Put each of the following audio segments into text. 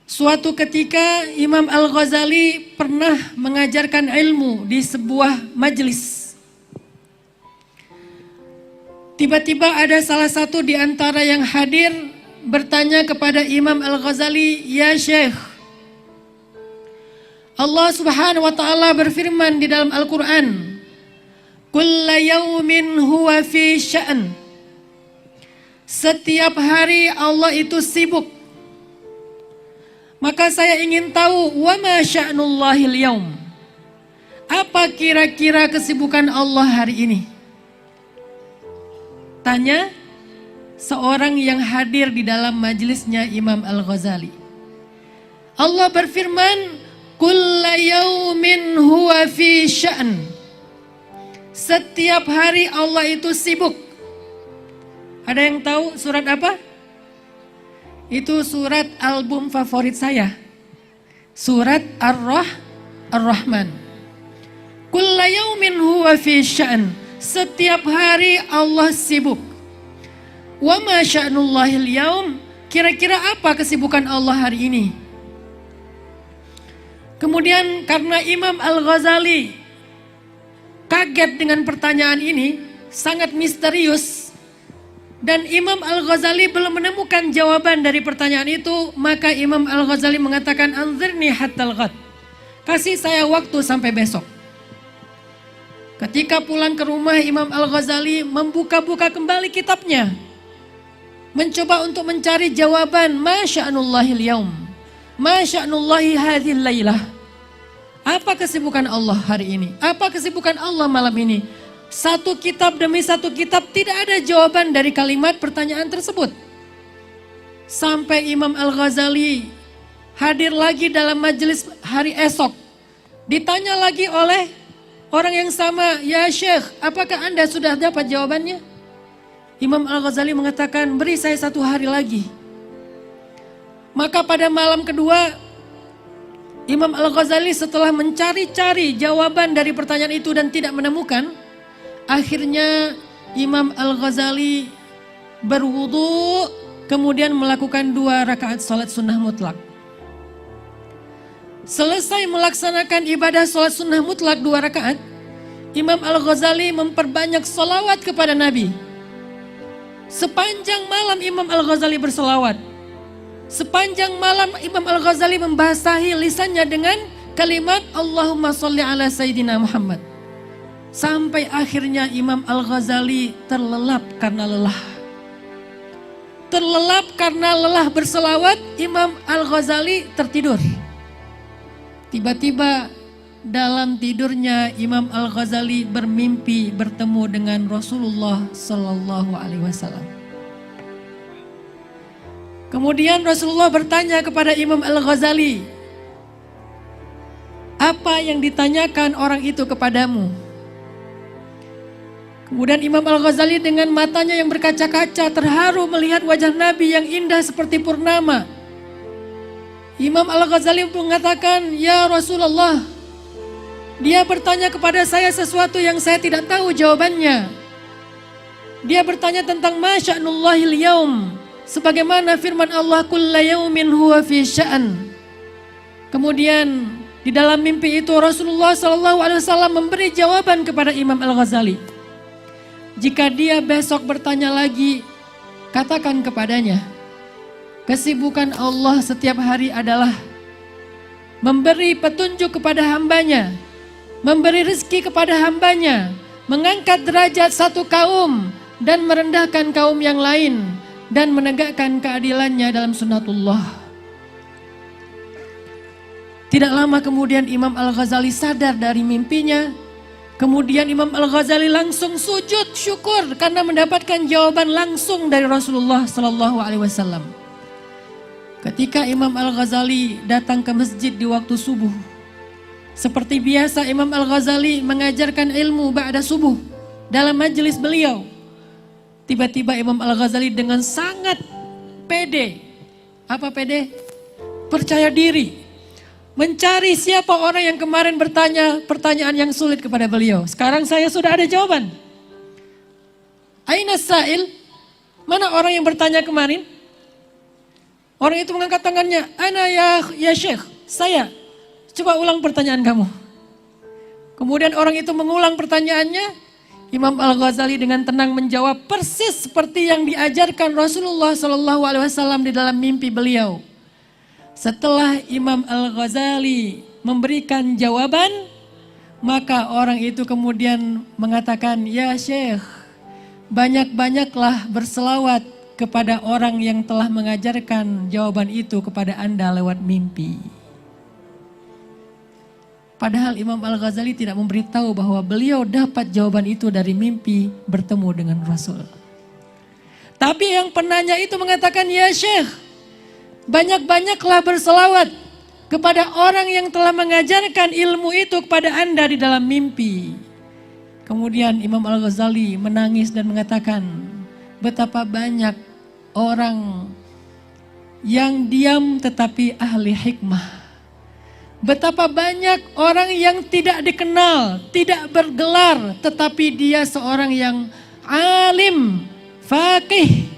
Suatu ketika Imam Al-Ghazali pernah mengajarkan ilmu di sebuah majelis. Tiba-tiba ada salah satu di antara yang hadir bertanya kepada Imam Al-Ghazali, "Ya Syekh, Allah Subhanahu wa taala berfirman di dalam Al-Qur'an, kulla yaumin huwa fi sya'n." Setiap hari Allah itu sibuk. Maka saya ingin tahu, wa ma sya'nullahil yaum. Apa kira-kira kesibukan Allah hari ini? Tanya seorang yang hadir di dalam majelisnya Imam Al-Ghazali. Allah berfirman, kulla yaumin huwa fi sya'n. Setiap hari Allah itu sibuk. Ada yang tahu surat apa? Itu surat album favorit saya. Surat Ar-Rahman. Kulla yaumin huwa fi sya'n. Setiap hari Allah sibuk. Wa ma sya'nullahil yaum. Kira-kira apa kesibukan Allah hari ini? Kemudian karena Imam Al-Ghazali kaget dengan pertanyaan ini, sangat misterius, dan Imam Al-Ghazali belum menemukan jawaban dari pertanyaan itu, maka Imam Al-Ghazali mengatakan, anzirni hattal ghad. Kasih saya waktu sampai besok. Ketika pulang ke rumah, Imam Al-Ghazali membuka-buka kembali kitabnya, mencoba untuk mencari jawaban, ma sya'nullahil yaum, ma sya'nullahi hadhil lailah. Apa kesibukan Allah hari ini? Apa kesibukan Allah malam ini? Satu kitab demi satu kitab tidak ada jawaban dari kalimat pertanyaan tersebut. Sampai Imam Al-Ghazali hadir lagi dalam majelis hari esok. Ditanya lagi oleh orang yang sama, ya Syekh, apakah Anda sudah dapat jawabannya? Imam Al-Ghazali mengatakan, beri saya 1 hari lagi. Maka pada malam kedua, Imam Al-Ghazali setelah mencari-cari jawaban dari pertanyaan itu dan tidak menemukan, akhirnya Imam Al-Ghazali berwudu, kemudian melakukan 2 rakaat salat sunnah mutlak. Selesai melaksanakan ibadah salat sunnah mutlak 2 rakaat, Imam Al-Ghazali memperbanyak salawat kepada Nabi. Sepanjang malam Imam Al-Ghazali bersalawat. Sepanjang malam Imam Al-Ghazali membasahi lisannya dengan kalimat Allahumma sholli ala Sayyidina Muhammad. Sampai akhirnya Imam Al-Ghazali terlelap karena lelah. Terlelap karena lelah berselawat, Imam Al-Ghazali tertidur. Tiba-tiba dalam tidurnya Imam Al-Ghazali bermimpi bertemu dengan Rasulullah Sallallahu Alaihi Wasallam. Kemudian Rasulullah bertanya kepada Imam Al-Ghazali, apa yang ditanyakan orang itu kepadamu? Kemudian Imam Al-Ghazali dengan matanya yang berkaca-kaca terharu melihat wajah Nabi yang indah seperti purnama. Imam Al-Ghazali mengatakan, ya Rasulullah, dia bertanya kepada saya sesuatu yang saya tidak tahu jawabannya. Dia bertanya tentang ma sya'nullahil yaum, sebagaimana firman Allah, kulla yaumin huwa fi sya'n. Kemudian di dalam mimpi itu Rasulullah SAW memberi jawaban kepada Imam Al-Ghazali. Jika dia besok bertanya lagi, katakan kepadanya, kesibukan Allah setiap hari adalah memberi petunjuk kepada hambanya, memberi rezeki kepada hambanya, mengangkat derajat satu kaum dan merendahkan kaum yang lain, dan menegakkan keadilannya dalam sunnatullah. Tidak lama kemudian Imam Al-Ghazali sadar dari mimpinya. Kemudian Imam Al-Ghazali langsung sujud syukur karena mendapatkan jawaban langsung dari Rasulullah Sallallahu Alaihi Wasallam. Ketika Imam Al-Ghazali datang ke masjid di waktu subuh, seperti biasa Imam Al-Ghazali mengajarkan ilmu ba'da subuh dalam majelis beliau. Tiba-tiba Imam Al-Ghazali dengan sangat pede, apa pede? Percaya diri. Mencari siapa orang yang kemarin bertanya pertanyaan yang sulit kepada beliau. Sekarang saya sudah ada jawaban. Aina sa'il? Mana orang yang bertanya kemarin? Orang itu mengangkat tangannya, ana ya Syekh, saya. Coba ulang pertanyaan kamu. Kemudian orang itu mengulang pertanyaannya. Imam Al-Ghazali dengan tenang menjawab persis seperti yang diajarkan Rasulullah SAW di dalam mimpi beliau. Setelah Imam Al-Ghazali memberikan jawaban, maka orang itu kemudian mengatakan, ya Syekh, banyak-banyaklah berselawat kepada orang yang telah mengajarkan jawaban itu kepada Anda lewat mimpi. Padahal Imam Al-Ghazali tidak memberitahu bahwa beliau dapat jawaban itu dari mimpi bertemu dengan Rasul. Tapi yang penanya itu mengatakan, ya Syekh, banyak-banyaklah berselawat kepada orang yang telah mengajarkan ilmu itu kepada Anda di dalam mimpi. Kemudian Imam Al-Ghazali menangis dan mengatakan, betapa banyak orang yang diam tetapi ahli hikmah. Betapa banyak orang yang tidak dikenal, tidak bergelar, tetapi dia seorang yang alim, faqih.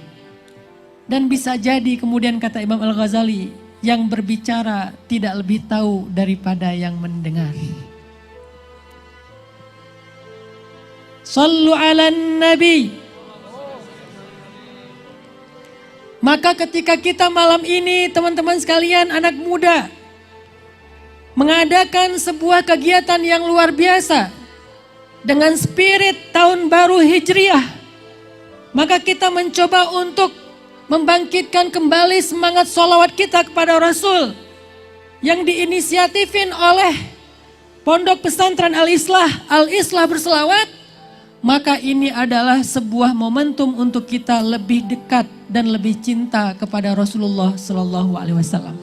Dan bisa jadi kemudian kata Imam Al-Ghazali, yang berbicara tidak lebih tahu daripada yang mendengar. Sallu ala nabi. Maka ketika kita malam ini teman-teman sekalian anak muda mengadakan sebuah kegiatan yang luar biasa dengan spirit tahun baru Hijriah, maka kita mencoba untuk membangkitkan kembali semangat sholawat kita kepada Rasul yang diinisiatifin oleh Pondok Pesantren Al-Islah Berselawat. Maka ini adalah sebuah momentum untuk kita lebih dekat dan lebih cinta kepada Rasulullah Sallallahu Alaihi Wasallam.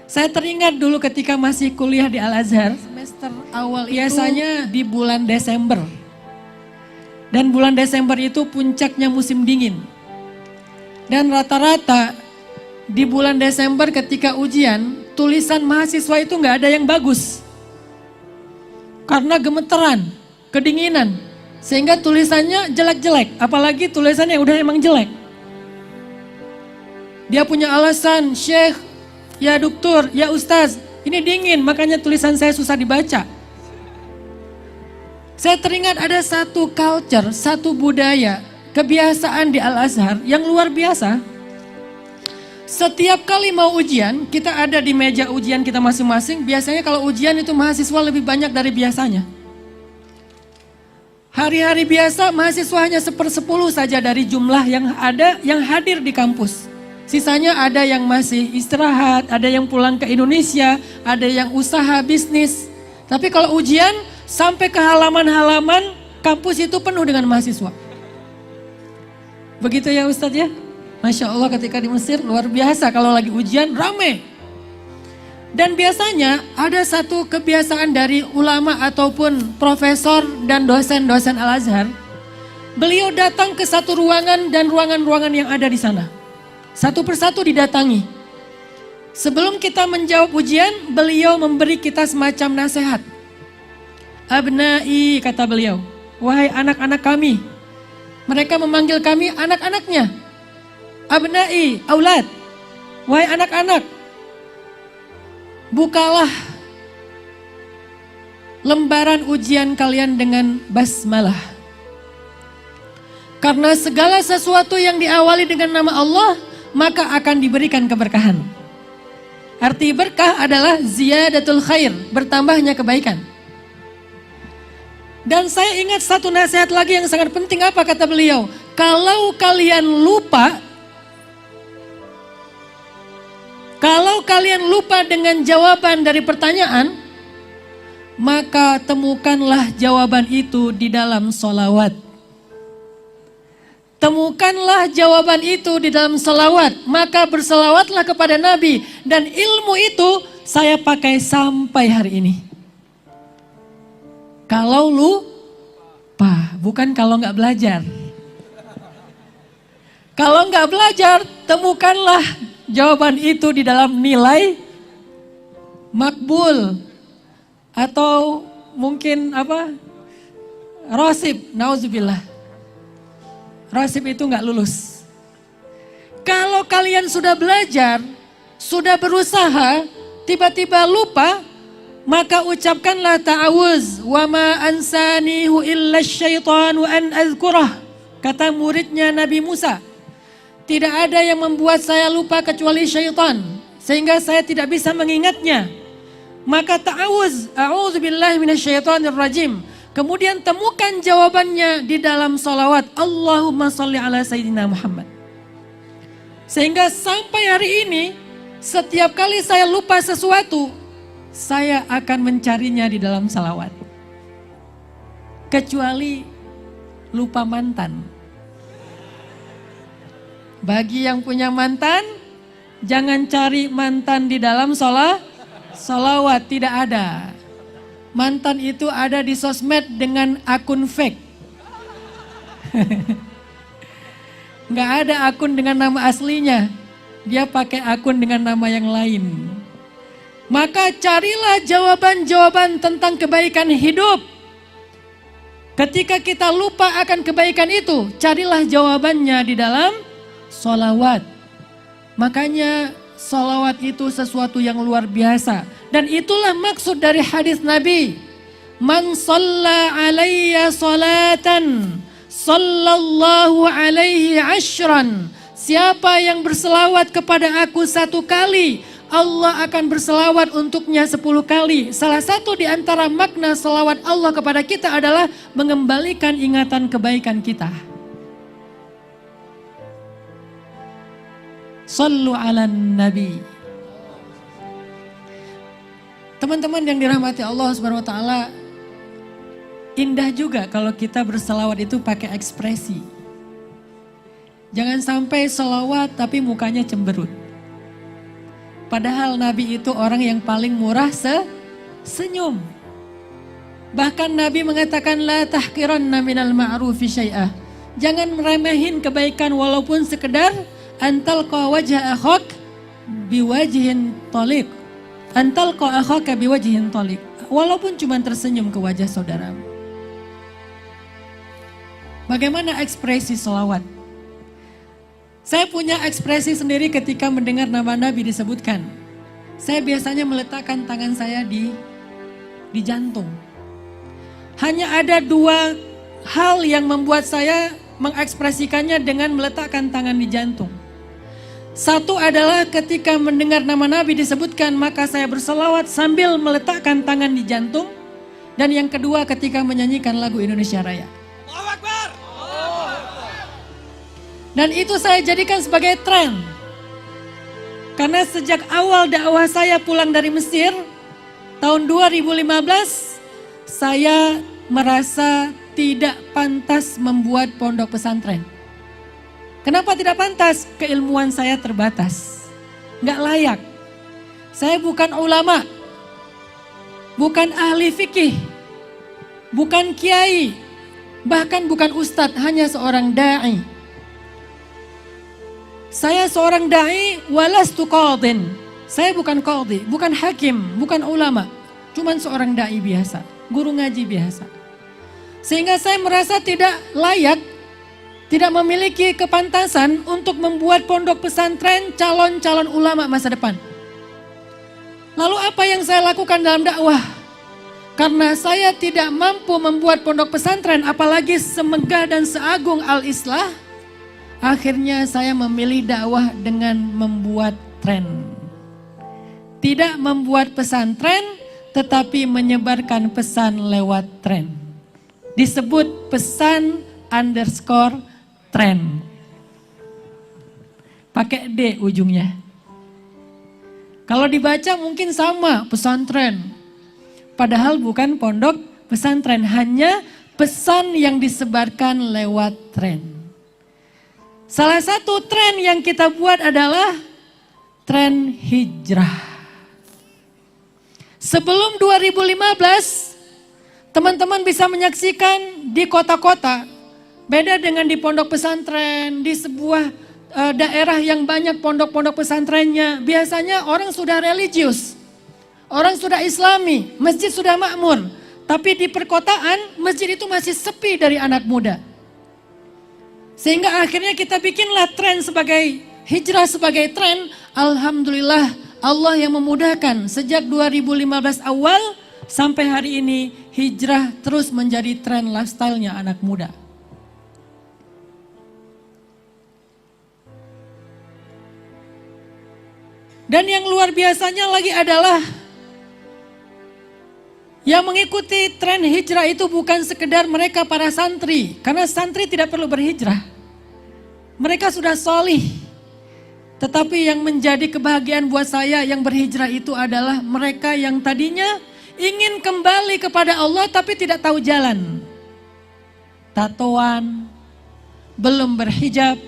Saya teringat dulu ketika masih kuliah di Al-Azhar, semester awal biasanya di bulan Desember. Dan bulan Desember itu puncaknya musim dingin. Dan rata-rata di bulan Desember ketika ujian, tulisan mahasiswa itu nggak ada yang bagus. Karena gemeteran, kedinginan, sehingga tulisannya jelek-jelek, apalagi tulisannya udah emang jelek. Dia punya alasan, Syekh, ya dokter, ya ustaz, ini dingin makanya tulisan saya susah dibaca. Saya teringat ada satu culture, satu budaya, kebiasaan di Al-Azhar yang luar biasa. Setiap kali mau ujian, kita ada di meja ujian kita masing-masing. Biasanya kalau ujian itu mahasiswa lebih banyak dari biasanya. Hari-hari biasa mahasiswa hanya 1/10 saja dari jumlah yang ada yang hadir di kampus. Sisanya ada yang masih istirahat, ada yang pulang ke Indonesia, ada yang usaha bisnis. Tapi kalau ujian sampai ke halaman-halaman kampus itu penuh dengan mahasiswa. Begitu ya Ustadz ya? Masya Allah ketika di Mesir luar biasa kalau lagi ujian rame. Dan biasanya ada satu kebiasaan dari ulama ataupun profesor dan dosen-dosen Al-Azhar. Beliau datang ke satu ruangan dan ruangan-ruangan yang ada di sana. Satu persatu didatangi. Sebelum kita menjawab ujian, beliau memberi kita semacam nasihat. Abnai, kata beliau, wahai anak-anak kami. Mereka memanggil kami anak-anaknya. Abnai, aulad, wahai anak-anak. Bukalah lembaran ujian kalian dengan basmalah. Karena segala sesuatu yang diawali dengan nama Allah, maka akan diberikan keberkahan. Arti berkah adalah ziyadatul khair, bertambahnya kebaikan. Dan saya ingat satu nasihat lagi yang sangat penting, apa kata beliau? Kalau kalian lupa dengan jawaban dari pertanyaan, maka temukanlah jawaban itu di dalam sholawat. Temukanlah jawaban itu di dalam selawat, maka berselawatlah kepada Nabi. Dan ilmu itu saya pakai sampai hari ini. Kalau lupa, bukan kalau nggak belajar. Kalau nggak belajar, temukanlah jawaban itu di dalam nilai makbul. Atau mungkin rasib, nauzubillah. Rasib itu nggak lulus. Kalau kalian sudah belajar, sudah berusaha, tiba-tiba lupa, maka ucapkanlah ta'awuz. Wa ma ansanihu illa syaitanu an azkurah. Kata muridnya Nabi Musa. Tidak ada yang membuat saya lupa kecuali syaitan. Sehingga saya tidak bisa mengingatnya. Maka ta'awuz. A'udzubillahi minasyaitonir rajim. Kemudian temukan jawabannya di dalam salawat. Allahumma salli ala Sayyidina Muhammad. Sehingga sampai hari ini, setiap kali saya lupa sesuatu, saya akan mencarinya di dalam salawat. Kecuali lupa mantan. Bagi yang punya mantan, jangan cari mantan di dalam salawat, tidak ada. Mantan itu ada di sosmed dengan akun fake. Nggak ada akun dengan nama aslinya. Dia pakai akun dengan nama yang lain. Maka carilah jawaban-jawaban tentang kebaikan hidup. Ketika kita lupa akan kebaikan itu, carilah jawabannya di dalam sholawat. Makanya sholawat itu sesuatu yang luar biasa. Dan itulah maksud dari hadis Nabi. Man shalla alayya salatan, sallallahu alaihi ashran. Siapa yang berselawat kepada aku 1 kali, Allah akan berselawat untuknya 10 kali. Salah satu di antara makna selawat Allah kepada kita adalah mengembalikan ingatan kebaikan kita. Sallu ala nabi. Teman-teman yang dirahmati Allah Subhanahu wa taala, indah juga kalau kita berselawat itu pakai ekspresi. Jangan sampai selawat tapi mukanya cemberut. Padahal Nabi itu orang yang paling murah senyum. Bahkan Nabi mengatakan la tahqiranna minal ma'rufi syai'ah. Jangan meremehin kebaikan walaupun sekedar antalqa wajha akhak biwajhin taliq. Antalqa akhaka biwajhin taliq. Walaupun cuma tersenyum ke wajah saudaramu. Bagaimana ekspresi selawat? Saya punya ekspresi sendiri ketika mendengar nama Nabi disebutkan. Saya biasanya meletakkan tangan saya di jantung. Hanya ada 2 hal yang membuat saya mengekspresikannya dengan meletakkan tangan di jantung. Satu adalah ketika mendengar nama Nabi disebutkan, maka saya berselawat sambil meletakkan tangan di jantung. Dan yang kedua ketika menyanyikan lagu Indonesia Raya. Allahu Akbar! Dan itu saya jadikan sebagai tren. Karena sejak awal dakwah saya pulang dari Mesir, tahun 2015, saya merasa tidak pantas membuat pondok pesantren. Kenapa tidak pantas? Keilmuan saya terbatas. Nggak layak. Saya bukan ulama, bukan ahli fikih, bukan kiai, bahkan bukan ustadz, hanya seorang da'i. Saya seorang da'i walastu qadhin. Saya bukan qadhi, bukan hakim, bukan ulama. Cuman seorang da'i biasa, guru ngaji biasa. Sehingga saya merasa tidak layak, tidak memiliki kepantasan untuk membuat pondok pesantren calon-calon ulama masa depan. Lalu apa yang saya lakukan dalam dakwah? Karena saya tidak mampu membuat pondok pesantren, apalagi semegah dan seagung Al-Islah, akhirnya saya memilih dakwah dengan membuat tren. Tidak membuat pesantren, tetapi menyebarkan pesan lewat tren. Disebut pesan _tren. Pakai D ujungnya. Kalau dibaca mungkin sama, pesantren. Padahal bukan pondok pesantren, hanya pesan yang disebarkan lewat tren. Salah satu tren yang kita buat adalah tren hijrah. Sebelum 2015, teman-teman bisa menyaksikan di kota-kota, beda dengan di pondok pesantren, di sebuah daerah yang banyak pondok-pondok pesantrennya. Biasanya orang sudah religius, orang sudah islami, masjid sudah makmur. Tapi di perkotaan, masjid itu masih sepi dari anak muda. Sehingga akhirnya kita bikinlah tren sebagai hijrah sebagai tren, alhamdulillah Allah yang memudahkan sejak 2015 awal sampai hari ini hijrah terus menjadi tren lifestyle-nya anak muda. Dan yang luar biasanya lagi adalah yang mengikuti tren hijrah itu bukan sekedar mereka para santri, karena santri tidak perlu berhijrah. Mereka sudah solih. Tetapi yang menjadi kebahagiaan buat saya yang berhijrah itu adalah mereka yang tadinya ingin kembali kepada Allah tapi tidak tahu jalan. Tatoan, belum berhijab.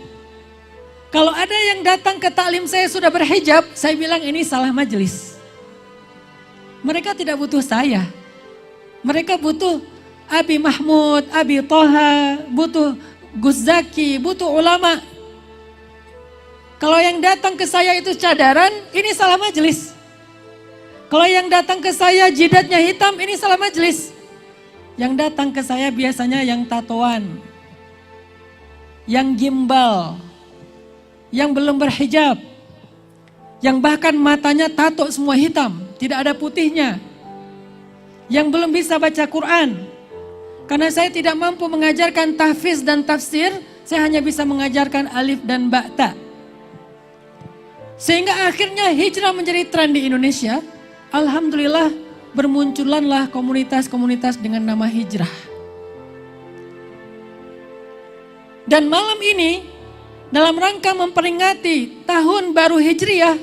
Kalau ada yang datang ke taklim saya sudah berhijab, saya bilang ini salah majelis. Mereka tidak butuh saya. Mereka butuh Abi Mahmud, Abi Toha, butuh Gus Zaki, butuh ulama. Kalau yang datang ke saya itu cadaran, ini salah majelis. Kalau yang datang ke saya jidatnya hitam, ini salah majelis. Yang datang ke saya biasanya yang tatoan, yang gimbal, yang belum berhijab, yang bahkan matanya tato semua hitam, tidak ada putihnya, yang belum bisa baca Quran. Karena saya tidak mampu mengajarkan tahfiz dan tafsir, saya hanya bisa mengajarkan alif dan ba ta. Sehingga akhirnya hijrah menjadi tren di Indonesia. Alhamdulillah bermunculanlah komunitas-komunitas dengan nama hijrah. Dan malam ini dalam rangka memperingati tahun baru Hijriah,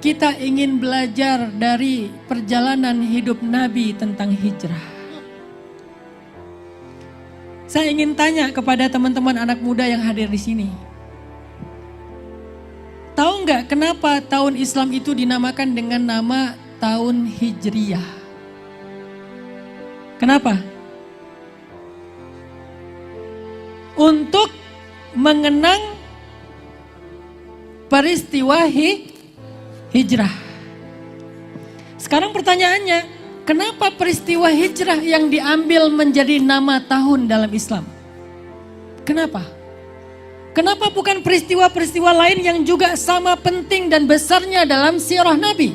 kita ingin belajar dari perjalanan hidup Nabi tentang hijrah. Saya ingin tanya kepada teman-teman anak muda yang hadir di sini. Tahu nggak kenapa tahun Islam itu dinamakan dengan nama tahun Hijriah? Kenapa? Untuk mengenang peristiwa hijrah. Sekarang pertanyaannya, kenapa peristiwa hijrah yang diambil menjadi nama tahun dalam Islam? Kenapa? Kenapa bukan peristiwa-peristiwa lain yang juga sama penting dan besarnya dalam sirah Nabi?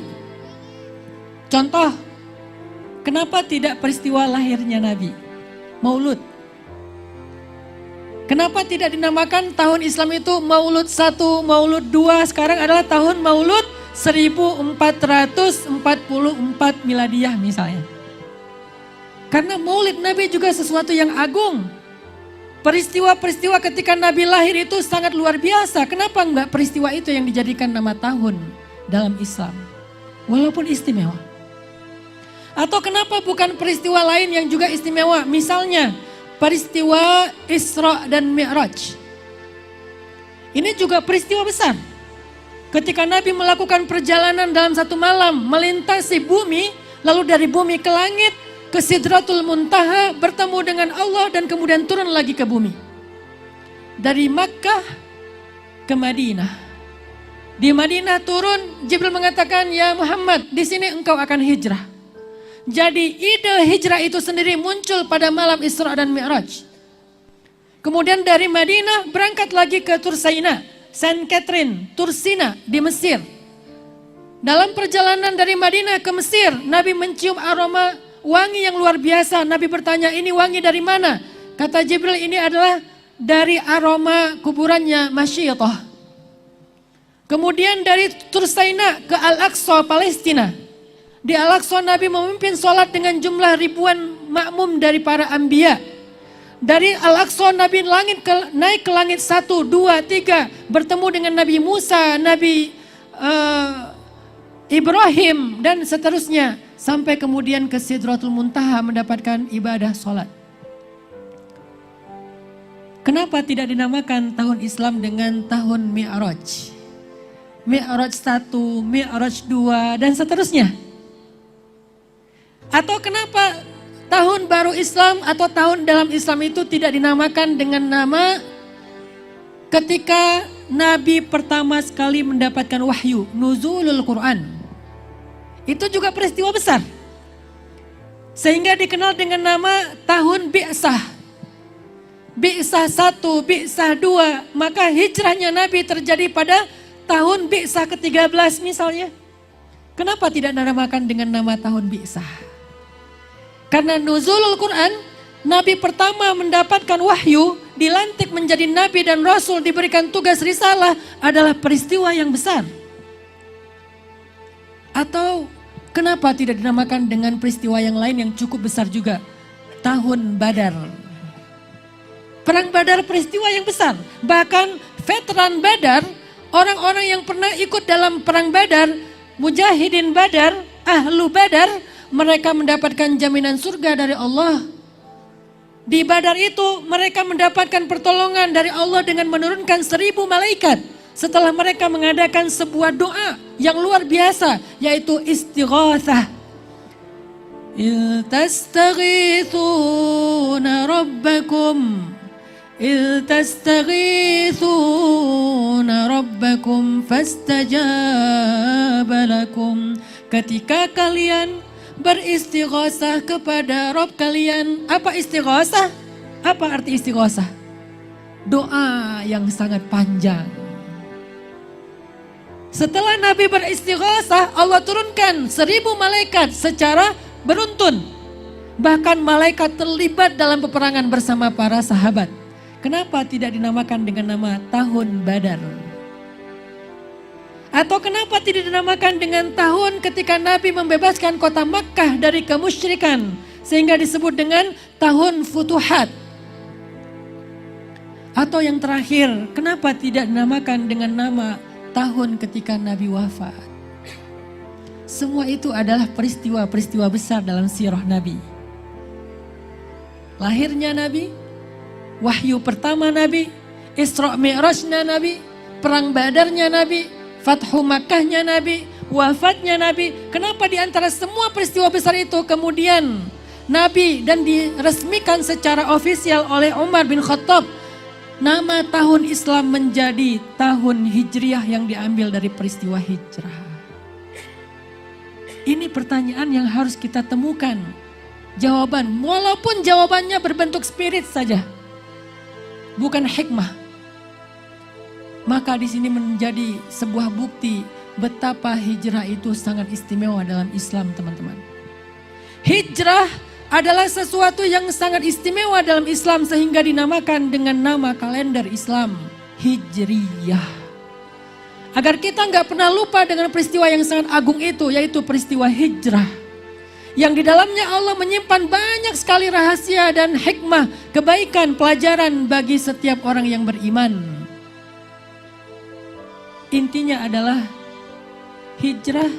Contoh, kenapa tidak peristiwa lahirnya Nabi? Maulud. Kenapa tidak dinamakan tahun Islam itu Maulud 1, Maulud 2, sekarang adalah tahun Maulud 1444 Miladiyah misalnya. Karena Maulid Nabi juga sesuatu yang agung. Peristiwa-peristiwa ketika Nabi lahir itu sangat luar biasa. Kenapa enggak peristiwa itu yang dijadikan nama tahun dalam Islam? Walaupun istimewa. Atau kenapa bukan peristiwa lain yang juga istimewa? Misalnya peristiwa Isra dan Mi'raj. Ini juga peristiwa besar. Ketika Nabi melakukan perjalanan dalam satu malam melintasi bumi, lalu dari bumi ke langit, ke Sidratul Muntaha, bertemu dengan Allah dan kemudian turun lagi ke bumi. Dari Makkah ke Madinah. Di Madinah turun, Jibril mengatakan, "Ya Muhammad, di sini engkau akan hijrah." Jadi ide hijrah itu sendiri muncul pada malam Isra dan Mi'raj. Kemudian dari Madinah berangkat lagi ke Tursaina, Saint Catherine, Tursina di Mesir. Dalam perjalanan dari Madinah ke Mesir, Nabi mencium aroma wangi yang luar biasa. Nabi bertanya, ini wangi dari mana? Kata Jibril, ini adalah dari aroma kuburannya Masyiatah. Kemudian dari Tursaina ke Al-Aqsa, Palestina. Di Al-Aqsa Nabi memimpin sholat dengan jumlah ribuan makmum dari para anbiya. Dari Al-Aqsa Nabi naik ke langit 1, 2, 3. Bertemu dengan Nabi Musa, Nabi Ibrahim dan seterusnya. Sampai kemudian ke Sidratul Muntaha mendapatkan ibadah sholat. Kenapa tidak dinamakan tahun Islam dengan tahun Mi'raj? Mi'raj 1, Mi'raj 2 dan seterusnya. Atau kenapa tahun baru Islam atau tahun dalam Islam itu tidak dinamakan dengan nama ketika Nabi pertama sekali mendapatkan wahyu, Nuzulul Quran. Itu juga peristiwa besar. Sehingga dikenal dengan nama tahun Bi'sah. Bi'sah 1, Bi'sah 2, maka hijrahnya Nabi terjadi pada tahun Bi'sah ke-13 misalnya. Kenapa tidak dinamakan dengan nama tahun Bi'sah? Karena nuzulul Quran, Nabi pertama mendapatkan wahyu, dilantik menjadi Nabi dan Rasul, diberikan tugas risalah adalah peristiwa yang besar. Atau kenapa tidak dinamakan dengan peristiwa yang lain yang cukup besar juga? Tahun Badar. Perang Badar peristiwa yang besar. Bahkan veteran Badar, orang-orang yang pernah ikut dalam perang Badar, mujahidin Badar, ahlu Badar, mereka mendapatkan jaminan surga dari Allah. Di Badar itu mereka mendapatkan pertolongan dari Allah dengan menurunkan 1000 malaikat. Setelah mereka mengadakan sebuah doa yang luar biasa, yaitu istighatsah. Il tastaghithuna rabbakum fastajaba lakum. Ketika kalian beristighosah kepada Rabb kalian. Apa istighosah? Apa arti istighosah? Doa yang sangat panjang. Setelah Nabi beristighosah, Allah turunkan 1000 malaikat secara beruntun. Bahkan malaikat terlibat dalam peperangan bersama para sahabat. Kenapa tidak dinamakan dengan nama tahun Badar? Atau kenapa tidak dinamakan dengan tahun ketika Nabi membebaskan kota Makkah dari kemusyrikan, sehingga disebut dengan tahun Futuhat? Atau yang terakhir, kenapa tidak dinamakan dengan nama tahun ketika Nabi wafat? Semua itu adalah peristiwa-peristiwa besar dalam sirah Nabi. Lahirnya Nabi, wahyu pertama Nabi, Isra Mi'rajnya Nabi, perang Badarnya Nabi, Fathu Makkahnya Nabi, wafatnya Nabi. Kenapa di antara semua peristiwa besar itu kemudian Nabi dan diresmikan secara ofisial oleh Umar bin Khattab, nama tahun Islam menjadi tahun Hijriah yang diambil dari peristiwa hijrah? Ini pertanyaan yang harus kita temukan jawaban, walaupun jawabannya berbentuk spirit saja, bukan hikmah. Maka di sini menjadi sebuah bukti betapa hijrah itu sangat istimewa dalam Islam, teman-teman. Hijrah adalah sesuatu yang sangat istimewa dalam Islam sehingga dinamakan dengan nama kalender Islam, Hijriyah. Agar kita nggak pernah lupa dengan peristiwa yang sangat agung itu, yaitu peristiwa hijrah. Yang di dalamnya Allah menyimpan banyak sekali rahasia dan hikmah, kebaikan, pelajaran bagi setiap orang yang beriman. Intinya adalah hijrah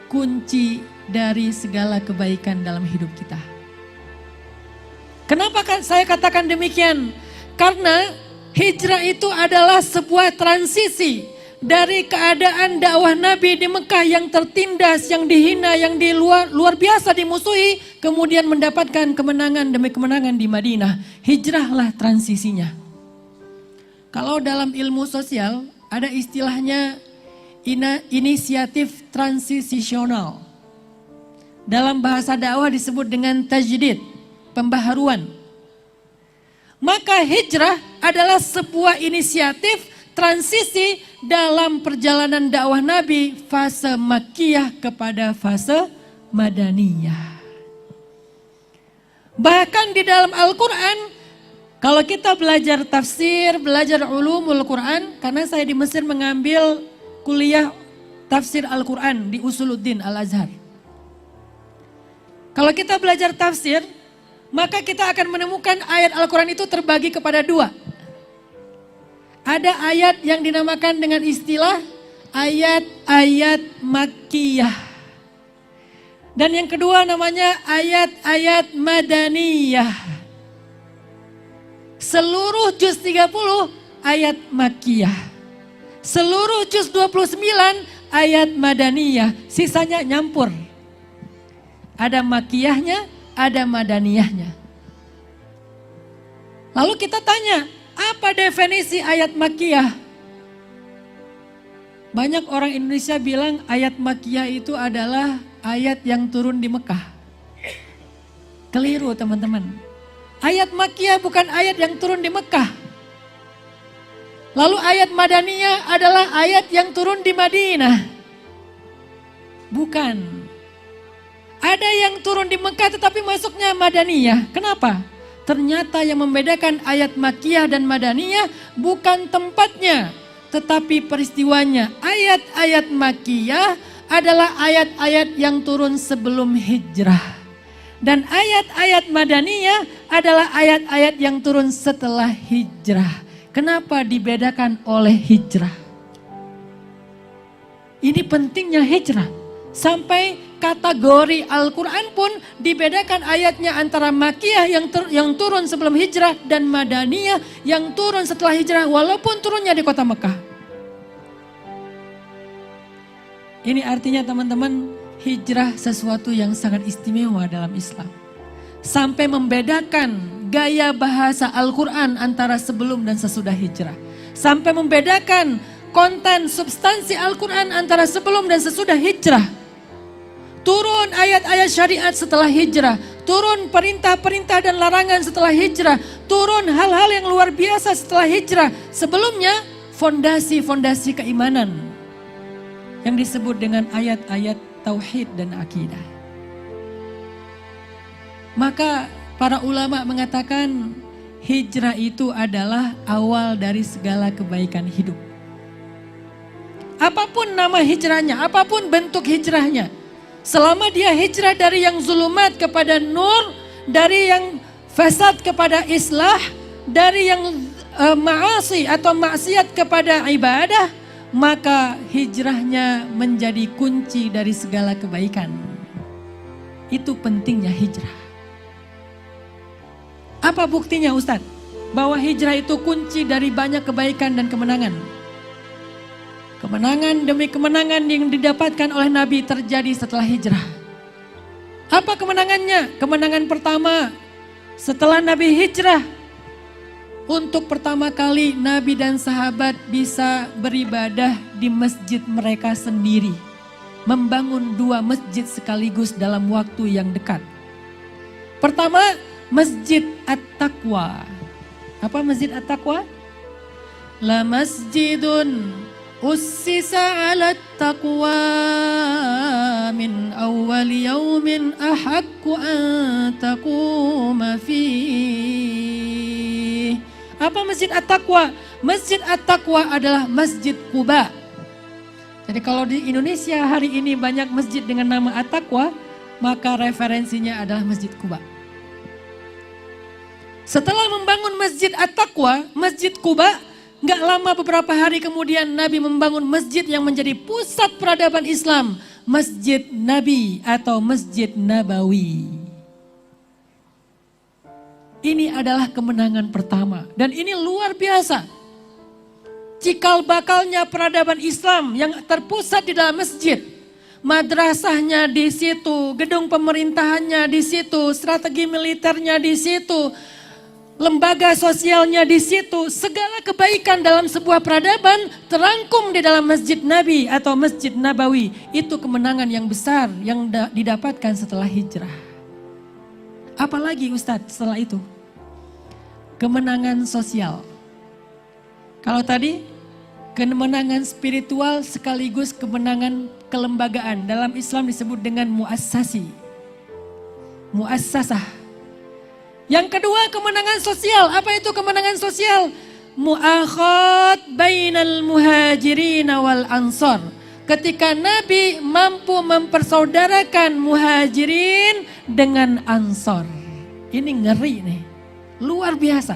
kunci dari segala kebaikan dalam hidup kita. Kenapa saya katakan demikian? Karena hijrah itu adalah sebuah transisi dari keadaan dakwah Nabi di Mekah yang tertindas, yang dihina, yang luar biasa dimusuhi, kemudian mendapatkan kemenangan demi kemenangan di Madinah. Hijrahlah transisinya. Kalau dalam ilmu sosial ada istilahnya inisiatif transisional. Dalam bahasa dakwah disebut dengan tajdid, pembaharuan. Maka hijrah adalah sebuah inisiatif transisi dalam perjalanan dakwah Nabi fase Makkiyah kepada fase Madaniyah. Bahkan di dalam Al-Quran, kalau kita belajar tafsir, belajar ulumul Quran, karena saya di Mesir mengambil kuliah tafsir Al-Quran di Usuluddin Al-Azhar. Kalau kita belajar tafsir, maka kita akan menemukan ayat Al-Quran itu terbagi kepada 2. Ada ayat yang dinamakan dengan istilah ayat-ayat Makkiyah. Dan yang kedua namanya ayat-ayat Madaniyah. Seluruh juz 30 ayat Makkiyah. Seluruh juz 29 ayat Madaniyah. Sisanya nyampur. Ada Makkiyahnya, ada Madaniyahnya. Lalu kita tanya, apa definisi ayat Makkiyah? Banyak orang Indonesia bilang ayat Makkiyah itu adalah ayat yang turun di Mekah. Keliru, teman-teman. Ayat Makkiyah bukan ayat yang turun di Mekah. Lalu ayat Madaniyah adalah ayat yang turun di Madinah. Bukan. Ada yang turun di Mekah tetapi masuknya Madaniyah. Kenapa? Ternyata yang membedakan ayat Makkiyah dan Madaniyah bukan tempatnya, tetapi peristiwanya. Ayat-ayat Makkiyah adalah ayat-ayat yang turun sebelum hijrah. Dan ayat-ayat Madaniyah adalah ayat-ayat yang turun setelah hijrah. Kenapa dibedakan oleh hijrah? Ini pentingnya hijrah. Sampai kategori Al-Quran pun dibedakan ayatnya antara Makkiyah yang turun sebelum hijrah dan Madaniyah yang turun setelah hijrah walaupun turunnya di kota Mekah. Ini artinya teman-teman, hijrah sesuatu yang sangat istimewa dalam Islam. Sampai membedakan gaya bahasa Al-Quran antara sebelum dan sesudah hijrah. Sampai membedakan konten substansi Al-Quran antara sebelum dan sesudah hijrah. Turun ayat-ayat syariat setelah hijrah. Turun perintah-perintah dan larangan setelah hijrah. Turun hal-hal yang luar biasa setelah hijrah. Sebelumnya fondasi-fondasi keimanan yang disebut dengan ayat-ayat tauhid dan akidah. Maka para ulama mengatakan hijrah itu adalah awal dari segala kebaikan hidup. Apapun nama hijrahnya, apapun bentuk hijrahnya, selama dia hijrah dari yang zulumat kepada nur, dari yang fasad kepada islah, dari yang ma'asi atau maksiat kepada ibadah, maka hijrahnya menjadi kunci dari segala kebaikan. Itu pentingnya hijrah. Apa buktinya Ustadz? Bahwa hijrah itu kunci dari banyak kebaikan dan kemenangan. Kemenangan demi kemenangan yang didapatkan oleh Nabi terjadi setelah hijrah. Apa kemenangannya? Kemenangan pertama, setelah Nabi hijrah, untuk pertama kali Nabi dan sahabat bisa beribadah di masjid mereka sendiri. Membangun 2 masjid sekaligus dalam waktu yang dekat. Pertama, Masjid At-Taqwa. Apa Masjid At-Taqwa? La masjidun ussisa ala taqwa min awwal yawmin ahaqqu an taquma fihi. Apa Masjid At-Taqwa? Masjid At-Taqwa adalah Masjid Quba. Jadi kalau di Indonesia hari ini banyak masjid dengan nama At-Taqwa, maka referensinya adalah Masjid Quba. Setelah membangun Masjid At-Taqwa, Masjid Quba, gak lama beberapa hari kemudian Nabi membangun masjid yang menjadi pusat peradaban Islam. Masjid Nabi atau Masjid Nabawi. Ini adalah kemenangan pertama dan ini luar biasa. Cikal bakalnya peradaban Islam yang terpusat di dalam masjid. Madrasahnya di situ, gedung pemerintahannya di situ, strategi militernya di situ, lembaga sosialnya di situ. Segala kebaikan dalam sebuah peradaban terangkum di dalam Masjid Nabi atau Masjid Nabawi. Itu kemenangan yang besar yang didapatkan setelah hijrah. Apalagi Ustadz setelah itu? Kemenangan sosial. Kalau tadi kemenangan spiritual sekaligus kemenangan kelembagaan. Dalam Islam disebut dengan muassasi. Muassasah. Yang kedua kemenangan sosial. Apa itu kemenangan sosial? Mu'akhat bainal muhajirin wal ansar. Ketika Nabi mampu mempersaudarakan muhajirin dengan ansor. Ini ngeri nih, luar biasa.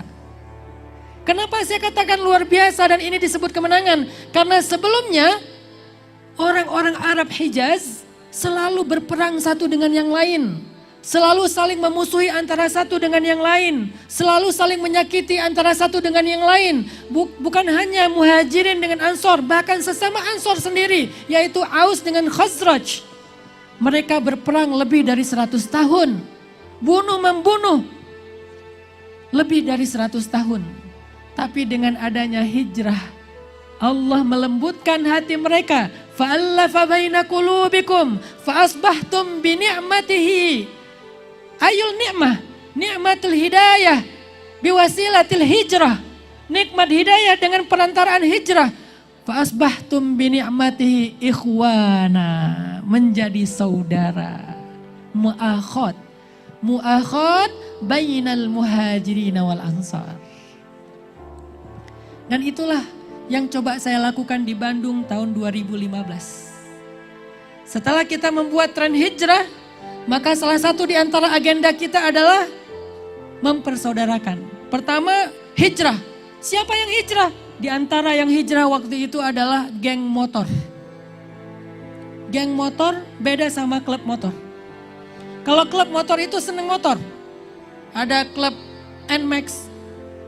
Kenapa saya katakan luar biasa dan ini disebut kemenangan? Karena sebelumnya orang-orang Arab Hijaz selalu berperang satu dengan yang lain. Selalu saling memusuhi antara satu dengan yang lain. Selalu saling menyakiti antara satu dengan yang lain. Bukan hanya muhajirin dengan ansor, bahkan sesama ansor sendiri, yaitu Aus dengan Khazraj. Mereka berperang lebih dari 100 tahun. Bunuh-membunuh lebih dari 100 tahun. Tapi dengan adanya hijrah, Allah melembutkan hati mereka. Fa'allafa baina qulubikum fa'asbahtum bi ni'matihi ayul ni'mah Ni'matul hidayah biwasilatil hijrah. Nikmat hidayah dengan perantaraan hijrah. Fa asbahtum bi ni'matihi ikhwana, menjadi saudara. Mu'akhad. Mu'akhad bainal muhajirin wal ansar. Dan itulah yang coba saya lakukan di Bandung tahun 2015. Setelah kita membuat tren hijrah, maka salah satu di antara agenda kita adalah mempersaudarakan. Pertama, hijrah. Siapa yang hijrah? Di antara yang hijrah waktu itu adalah geng motor. Geng motor beda sama klub motor. Kalau klub motor itu seneng motor. Ada klub NMAX,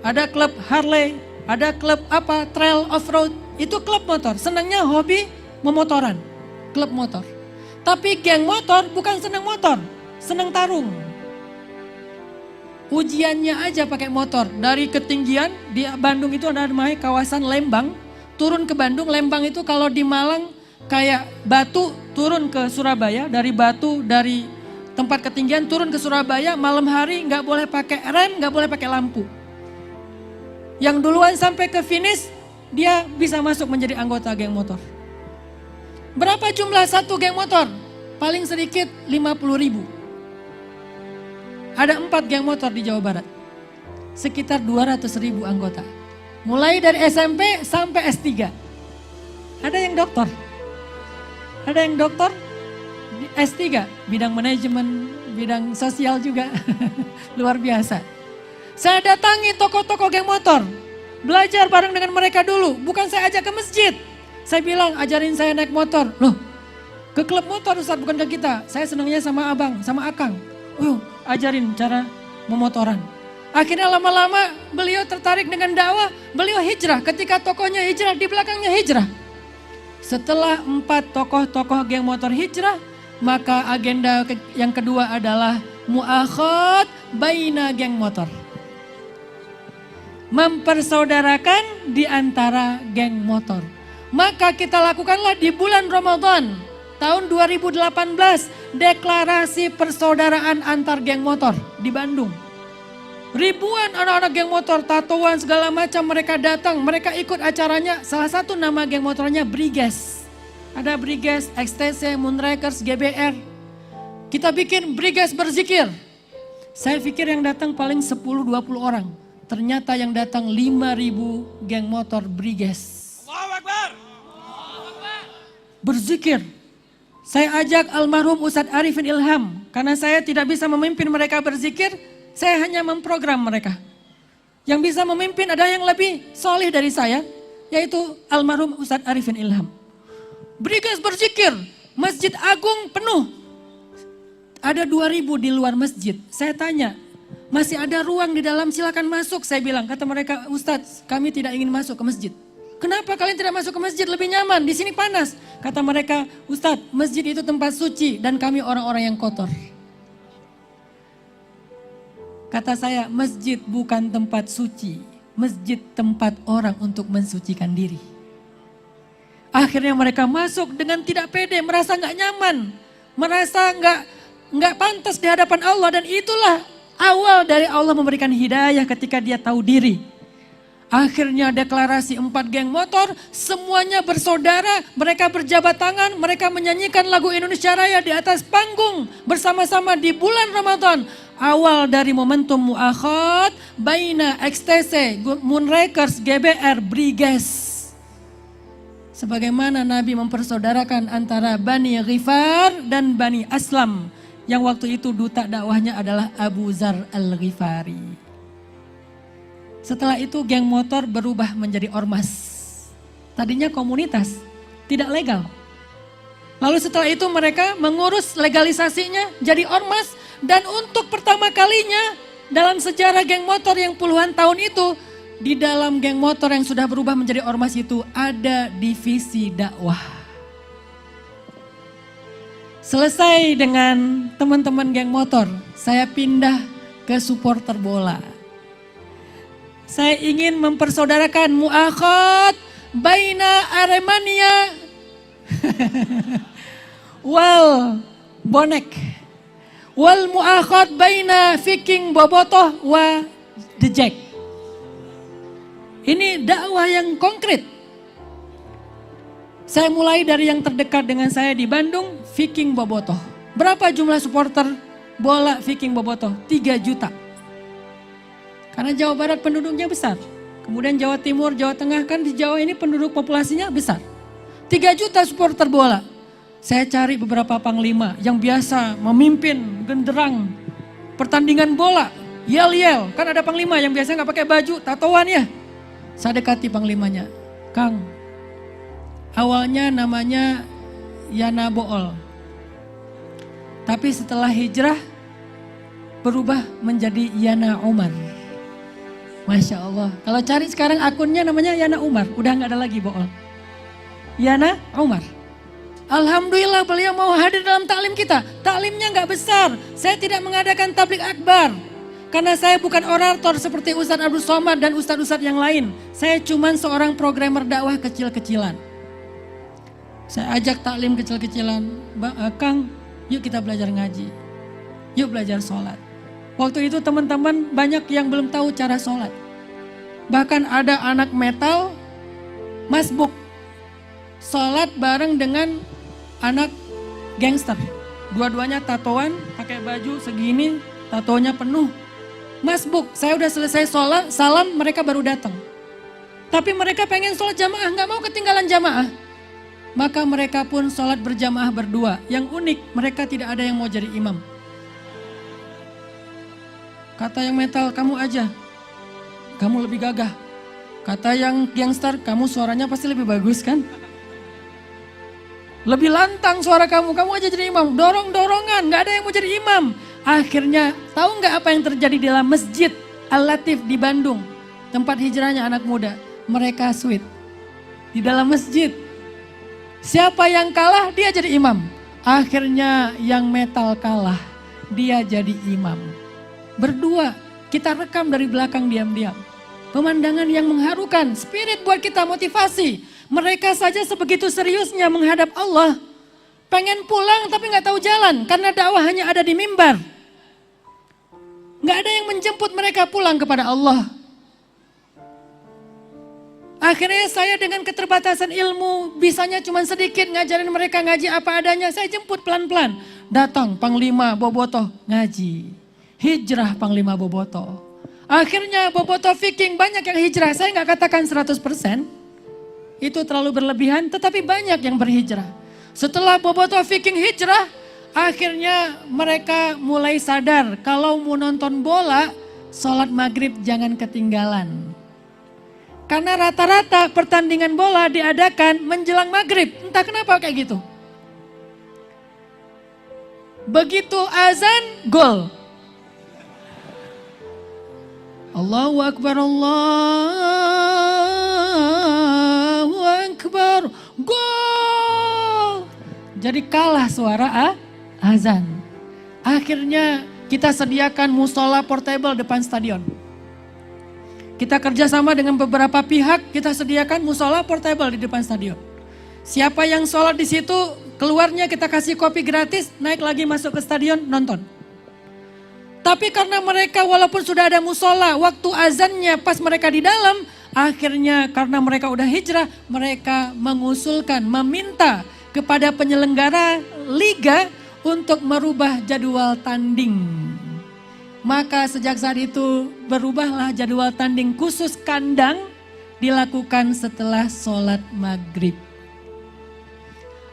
ada klub Harley, ada klub trail off-road. Itu klub motor, senangnya hobi memotoran. Klub motor. Tapi geng motor bukan seneng motor, seneng tarung. Ujiannya aja pakai motor. Dari ketinggian, di Bandung itu ada namanya kawasan Lembang. Turun ke Bandung, Lembang itu kalau di Malang kayak Batu turun ke Surabaya. Dari Batu, dari tempat ketinggian turun ke Surabaya, malam hari nggak boleh pakai rem, nggak boleh pakai lampu. Yang duluan sampai ke finish, dia bisa masuk menjadi anggota geng motor. Berapa jumlah satu geng motor? Paling sedikit 50.000. Ada 4 geng motor di Jawa Barat. Sekitar 200.000 anggota. Mulai dari SMP sampai S3. Ada yang doktor. Ada yang doktor S3, bidang manajemen, bidang sosial juga. Luar biasa. Saya datangi toko-toko geng motor. Belajar bareng dengan mereka dulu. Bukan saya ajak ke masjid. Saya bilang ajarin saya naik motor. Loh, ke klub motor Ustaz, bukan ke kita. Saya senangnya sama abang, sama akang. Ajarin cara memotoran. Akhirnya lama-lama beliau tertarik dengan dakwah. Beliau hijrah. Ketika tokohnya hijrah, di belakangnya hijrah. Setelah 4 tokoh-tokoh geng motor hijrah, maka agenda yang kedua adalah mu'akhad baina geng motor. Mempersaudarakan di antara geng motor. Maka kita lakukanlah di bulan Ramadan tahun 2018 deklarasi persaudaraan antar geng motor di Bandung. Ribuan anak-anak geng motor, tatoan segala macam mereka datang, mereka ikut acaranya. Salah satu nama geng motornya Briges. Ada Briges, XTC, Moonrakers, GBR. Kita bikin Briges berzikir. Saya pikir yang datang paling 10-20 orang. Ternyata yang datang 5.000 geng motor Briges. Allahu Akbar. Berzikir. Saya ajak almarhum Ustadz Arifin Ilham. Karena saya tidak bisa memimpin mereka berzikir, saya hanya memprogram mereka. Yang bisa memimpin ada yang lebih soleh dari saya, yaitu almarhum Ustadz Arifin Ilham. Briges berzikir, Masjid Agung penuh. Ada 2.000 di luar masjid. Saya tanya, masih ada ruang di dalam, silakan masuk. Saya bilang, kata mereka, Ustadz kami tidak ingin masuk ke masjid. Kenapa kalian tidak masuk ke masjid, lebih nyaman, di sini panas. Kata mereka, Ustadz masjid itu tempat suci dan kami orang-orang yang kotor. Kata saya, masjid bukan tempat suci. Masjid tempat orang untuk mensucikan diri. Akhirnya mereka masuk dengan tidak pede, merasa nggak nyaman. Merasa nggak pantas di hadapan Allah. Dan itulah awal dari Allah memberikan hidayah ketika dia tahu diri. Akhirnya deklarasi 4 geng motor, semuanya bersaudara, mereka berjabat tangan, mereka menyanyikan lagu Indonesia Raya di atas panggung bersama-sama di bulan Ramadan. Awal dari momentum mu'akhad, baina XTC, Moonrakers, GBR, Briges. Sebagaimana Nabi mempersaudarakan antara Bani Ghifar dan Bani Aslam. Yang waktu itu duta dakwahnya adalah Abu Zar al-Ghifari. Setelah itu geng motor berubah menjadi ormas. Tadinya komunitas, tidak legal. Lalu setelah itu mereka mengurus legalisasinya jadi ormas. Dan untuk pertama kalinya dalam sejarah geng motor yang puluhan tahun itu, di dalam geng motor yang sudah berubah menjadi ormas itu ada divisi dakwah. Selesai dengan teman-teman geng motor, saya pindah ke supporter bola. Saya ingin mempersaudarakan mu'akhad baina Aremania wal bonek. Wal mu'akhad baina Viking Bobotoh wa The Jack. Ini dakwah yang konkret. Saya mulai dari yang terdekat dengan saya di Bandung, Viking Bobotoh. Berapa jumlah supporter bola Viking Bobotoh? 3 juta. Karena Jawa Barat penduduknya besar. Kemudian Jawa Timur, Jawa Tengah, kan di Jawa ini penduduk populasinya besar. 3 juta supporter bola. Saya cari beberapa panglima yang biasa memimpin genderang pertandingan bola. Yel-yel, kan ada panglima yang biasa nggak pakai baju, tatoan ya. Saya dekati panglimanya. Kang, awalnya namanya Yana Bool. Tapi setelah hijrah berubah menjadi Yana Umar. Masya Allah. Kalau cari sekarang akunnya namanya Yana Umar. Udah nggak ada lagi Bool. Yana Umar. Alhamdulillah beliau mau hadir dalam taklim kita. Taklimnya nggak besar. Saya tidak mengadakan tablik akbar. Karena saya bukan orator seperti Ustadz Abdul Somad dan ustadz-ustadz yang lain. Saya cuma seorang programmer dakwah kecil-kecilan. Saya ajak taklim kecil-kecilan. Kang, yuk kita belajar ngaji. Yuk belajar sholat. Waktu itu teman-teman banyak yang belum tahu cara sholat. Bahkan ada anak metal, masbuk. Sholat bareng dengan anak gangster. Dua-duanya tatoan, pakai baju segini, tatonya penuh. Masbuk, saya udah selesai sholat, salam, mereka baru datang. Tapi mereka pengen sholat jamaah, nggak mau ketinggalan jamaah. Maka mereka pun sholat berjamaah berdua. Yang unik, mereka tidak ada yang mau jadi imam. Kata yang metal, kamu aja. Kamu lebih gagah. Kata yang gangster, kamu suaranya pasti lebih bagus kan? Lebih lantang suara kamu aja jadi imam. Dorong-dorongan, gak ada yang mau jadi imam. Akhirnya, tahu gak apa yang terjadi di dalam masjid Al-Latif di Bandung? Tempat hijrahnya anak muda. Mereka sweet. Di dalam masjid. Siapa yang kalah, dia jadi imam. Akhirnya yang metal kalah, dia jadi imam. Berdua, kita rekam dari belakang diam-diam. Pemandangan yang mengharukan, spirit buat kita, motivasi. Mereka saja sebegitu seriusnya menghadap Allah. Pengen pulang tapi gak tahu jalan karena dakwah hanya ada di mimbar. Gak ada yang menjemput mereka pulang kepada Allah. Akhirnya saya dengan keterbatasan ilmu, bisanya cuma sedikit ngajarin mereka ngaji apa adanya. Saya jemput pelan-pelan. Datang Panglima Bobotoh ngaji. Hijrah Panglima Bobotoh. Akhirnya Bobotoh Viking banyak yang hijrah. Saya gak katakan 100%. Itu terlalu berlebihan, tetapi banyak yang berhijrah. Setelah Bobotoh Viking hijrah, akhirnya mereka mulai sadar kalau mau nonton bola, sholat maghrib jangan ketinggalan. Karena rata-rata pertandingan bola diadakan menjelang maghrib, entah kenapa kayak gitu. Begitu azan, gol. Allahu Akbar, Allahu Akbar, gol. Jadi kalah suara azan. Akhirnya kita sediakan musola portable depan stadion. Kita kerjasama dengan beberapa pihak, kita sediakan musola portable di depan stadion. Siapa yang sholat di situ, keluarnya kita kasih kopi gratis, naik lagi masuk ke stadion, nonton. Tapi karena mereka walaupun sudah ada musola, waktu azannya pas mereka di dalam, akhirnya karena mereka udah hijrah, mereka mengusulkan, meminta kepada penyelenggara liga untuk merubah jadwal tanding. Maka sejak saat itu berubahlah jadwal tanding khusus kandang dilakukan setelah sholat maghrib.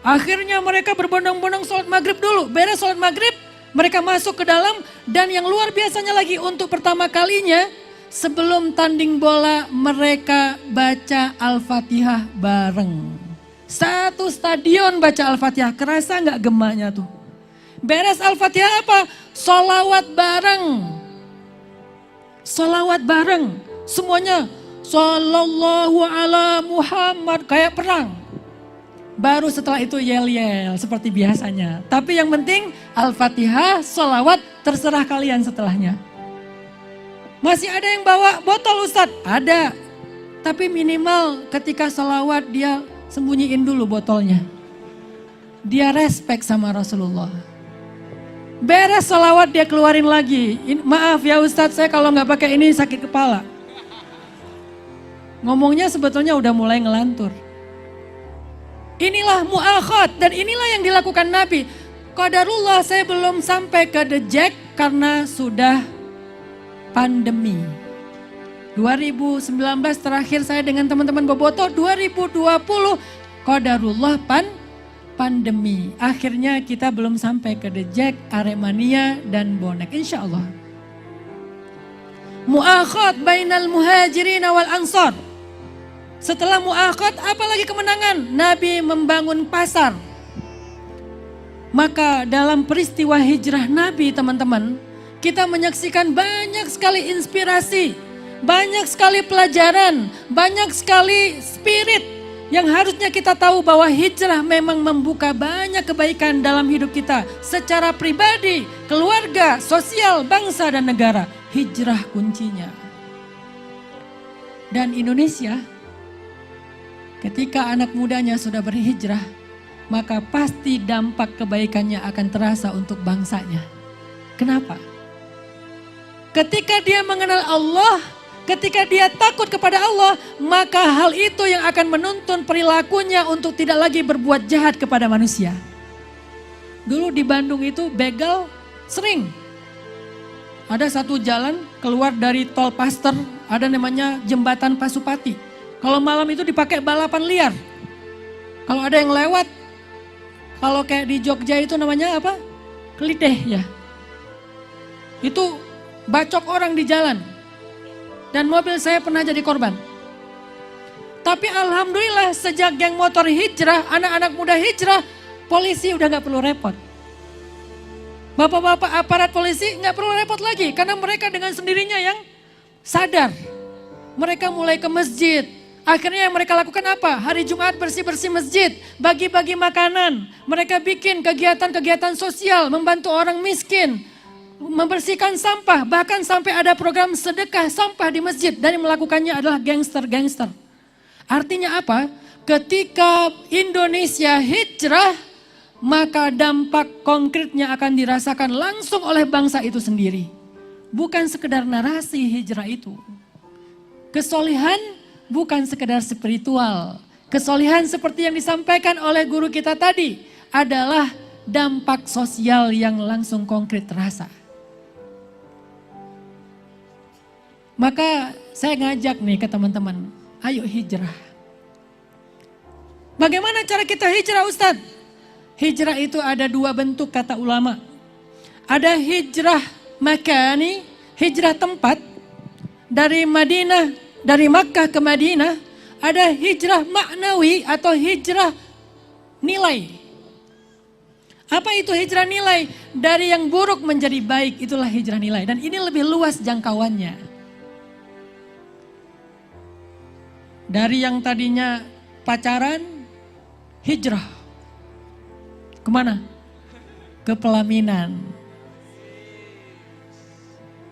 Akhirnya mereka berbondong-bondong sholat maghrib dulu, beres sholat maghrib, mereka masuk ke dalam dan yang luar biasanya lagi untuk pertama kalinya sebelum tanding bola mereka baca Al-Fatihah bareng. Satu stadion baca Al-Fatihah, kerasa gak gemanya tuh? Beres Al-Fatihah apa? Sholawat bareng. Sholawat bareng. Semuanya Sallallahu ala Muhammad kayak perang. Baru setelah itu yel-yel seperti biasanya. Tapi yang penting Al-Fatihah, sholawat, terserah kalian setelahnya. Masih ada yang bawa botol Ustadz? Ada. Tapi minimal ketika sholawat dia sembunyiin dulu botolnya. Dia respect sama Rasulullah. Beres salawat dia keluarin lagi. Maaf ya Ustadz, saya kalau nggak pakai ini sakit kepala. Ngomongnya sebetulnya udah mulai ngelantur. Inilah mu'akhad dan inilah yang dilakukan Nabi. Qadarullah saya belum sampai ke The Jack karena sudah pandemi. 2019 terakhir saya dengan teman-teman Boboto, 2020 qadarullah pandemi. Akhirnya kita belum sampai ke The Jack, Aremania dan bonek insya Allah. Mu'akhad bainal muhajirin wal ansar. Setelah mu'akhad apalagi kemenangan? Nabi membangun pasar. Maka dalam peristiwa hijrah Nabi teman-teman, kita menyaksikan banyak sekali inspirasi, banyak sekali pelajaran, banyak sekali spirit yang harusnya kita tahu bahwa hijrah memang membuka banyak kebaikan dalam hidup kita. Secara pribadi, keluarga, sosial, bangsa dan negara. Hijrah kuncinya. Dan Indonesia, ketika anak mudanya sudah berhijrah, maka pasti dampak kebaikannya akan terasa untuk bangsanya. Kenapa? Ketika dia mengenal Allah, ketika dia takut kepada Allah, maka hal itu yang akan menuntun perilakunya untuk tidak lagi berbuat jahat kepada manusia. Dulu di Bandung itu begal sering. Ada satu jalan keluar dari tol Paster, ada namanya Jembatan Pasupati. Kalau malam itu dipakai balapan liar. Kalau ada yang lewat, kalau kayak di Jogja itu namanya apa? Keliteh ya. Itu bacok orang di jalan. Dan mobil saya pernah jadi korban. Tapi alhamdulillah sejak geng motor hijrah, anak-anak muda hijrah, polisi udah gak perlu repot. Bapak-bapak aparat polisi gak perlu repot lagi. Karena mereka dengan sendirinya yang sadar. Mereka mulai ke masjid. Akhirnya yang mereka lakukan apa? Hari Jumat bersih-bersih masjid, bagi-bagi makanan. Mereka bikin kegiatan-kegiatan sosial, membantu orang miskin, membersihkan sampah, bahkan sampai ada program sedekah sampah di masjid. Dan yang melakukannya adalah gangster-gangster. Artinya apa? Ketika Indonesia hijrah, maka dampak konkretnya akan dirasakan langsung oleh bangsa itu sendiri. Bukan sekedar narasi hijrah itu. Kesolihan bukan sekedar spiritual. Kesolihan seperti yang disampaikan oleh guru kita tadi adalah dampak sosial yang langsung konkret terasa. Maka saya ngajak nih ke teman-teman, ayo hijrah. Bagaimana cara kita hijrah Ustadz? Hijrah itu ada dua bentuk kata ulama. Ada hijrah makani, hijrah tempat dari Madinah, dari Makkah ke Madinah. Ada hijrah maknawi atau hijrah nilai. Apa itu hijrah nilai? Dari yang buruk menjadi baik, itulah hijrah nilai. Dan ini lebih luas jangkauannya. Dari yang tadinya pacaran, hijrah. Kemana? Ke pelaminan.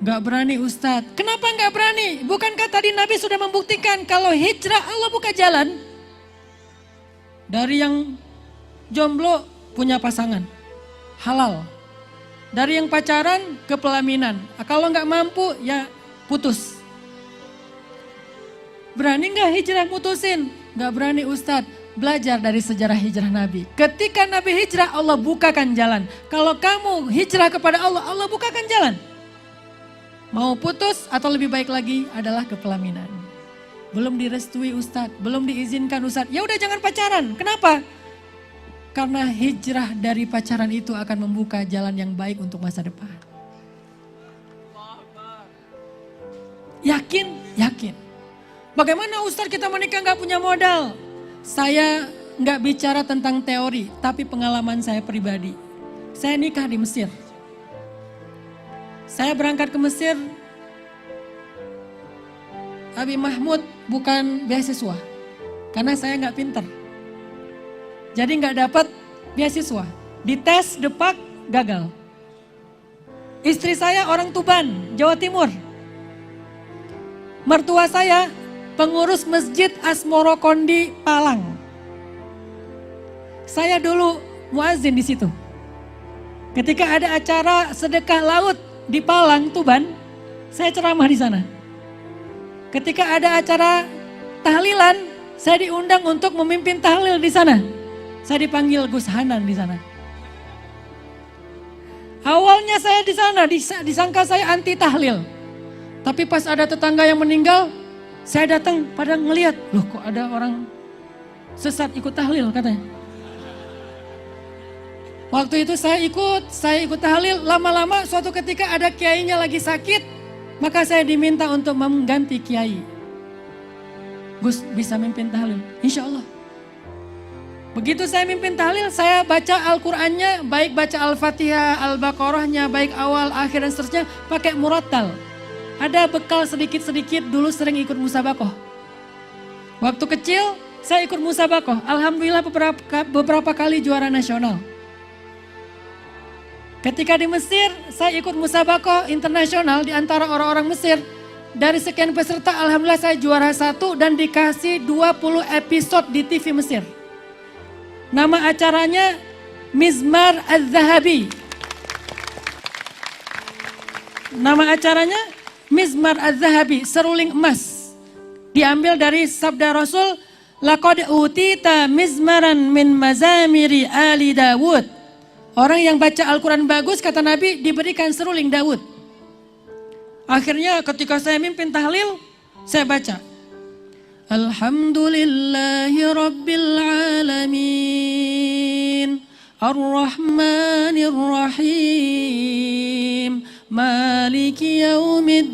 Gak berani Ustadz. Kenapa gak berani? Bukankah tadi Nabi sudah membuktikan kalau hijrah Allah buka jalan? Dari yang jomblo punya pasangan. Halal. Dari yang pacaran ke pelaminan. Kalau gak mampu ya putus. Berani gak hijrah mutusin? Gak berani Ustadz. Belajar dari sejarah hijrah Nabi. Ketika Nabi hijrah, Allah bukakan jalan. Kalau kamu hijrah kepada Allah, Allah bukakan jalan. Mau putus atau lebih baik lagi adalah ke pelaminan. Belum direstui Ustadz, belum diizinkan Ustadz. Ya udah jangan pacaran. Kenapa? Karena hijrah dari pacaran itu akan membuka jalan yang baik untuk masa depan. Yakin? Yakin. Bagaimana Ustadz kita menikah gak punya modal? Saya nggak bicara tentang teori, tapi pengalaman saya pribadi. Saya nikah di Mesir. Saya berangkat ke Mesir, Abi Mahmud bukan beasiswa, karena saya nggak pinter. Jadi nggak dapat beasiswa. Dites, depak, gagal. Istri saya orang Tuban, Jawa Timur. Mertua saya pengurus Masjid Asmoro Kondi Palang. Saya dulu muazin di situ. Ketika ada acara sedekah laut di Palang, Tuban, saya ceramah di sana. Ketika ada acara tahlilan, saya diundang untuk memimpin tahlil di sana. Saya dipanggil Gus Hanan di sana. Awalnya saya di sana disangka saya anti tahlil. Tapi pas ada tetangga yang meninggal, saya datang pada ngelihat, loh kok ada orang sesat ikut tahlil katanya. Waktu itu saya ikut tahlil, lama-lama suatu ketika ada kiainya lagi sakit, maka saya diminta untuk mengganti kiai. Gus bisa mimpin tahlil, insya Allah. Begitu saya mimpin tahlil, saya baca Al-Qur'annya, baik baca Al-Fatihah, Al-Baqarahnya, baik awal, akhir dan seterusnya, pakai murattal. Ada bekal sedikit-sedikit, dulu sering ikut musabakoh. Waktu kecil, saya ikut musabakoh. Alhamdulillah beberapa kali juara nasional. Ketika di Mesir, saya ikut musabakoh internasional di antara orang-orang Mesir. Dari sekian peserta, alhamdulillah saya juara 1 dan dikasih 20 episode di TV Mesir. Nama acaranya Mizmar Az-Zahabi. Nama acaranya Mizmar Az-Zahabi, seruling emas. Diambil dari sabda Rasul, laqad utita mizmaran min mazamiri ali Dawud. Orang yang baca Al-Quran bagus, kata Nabi, diberikan seruling Daud. Akhirnya ketika saya mimpin tahlil, saya baca. Alhamdulillahi Rabbil Alamin, Ar-Rahmanir Rahim, Maliki Yaumiddin,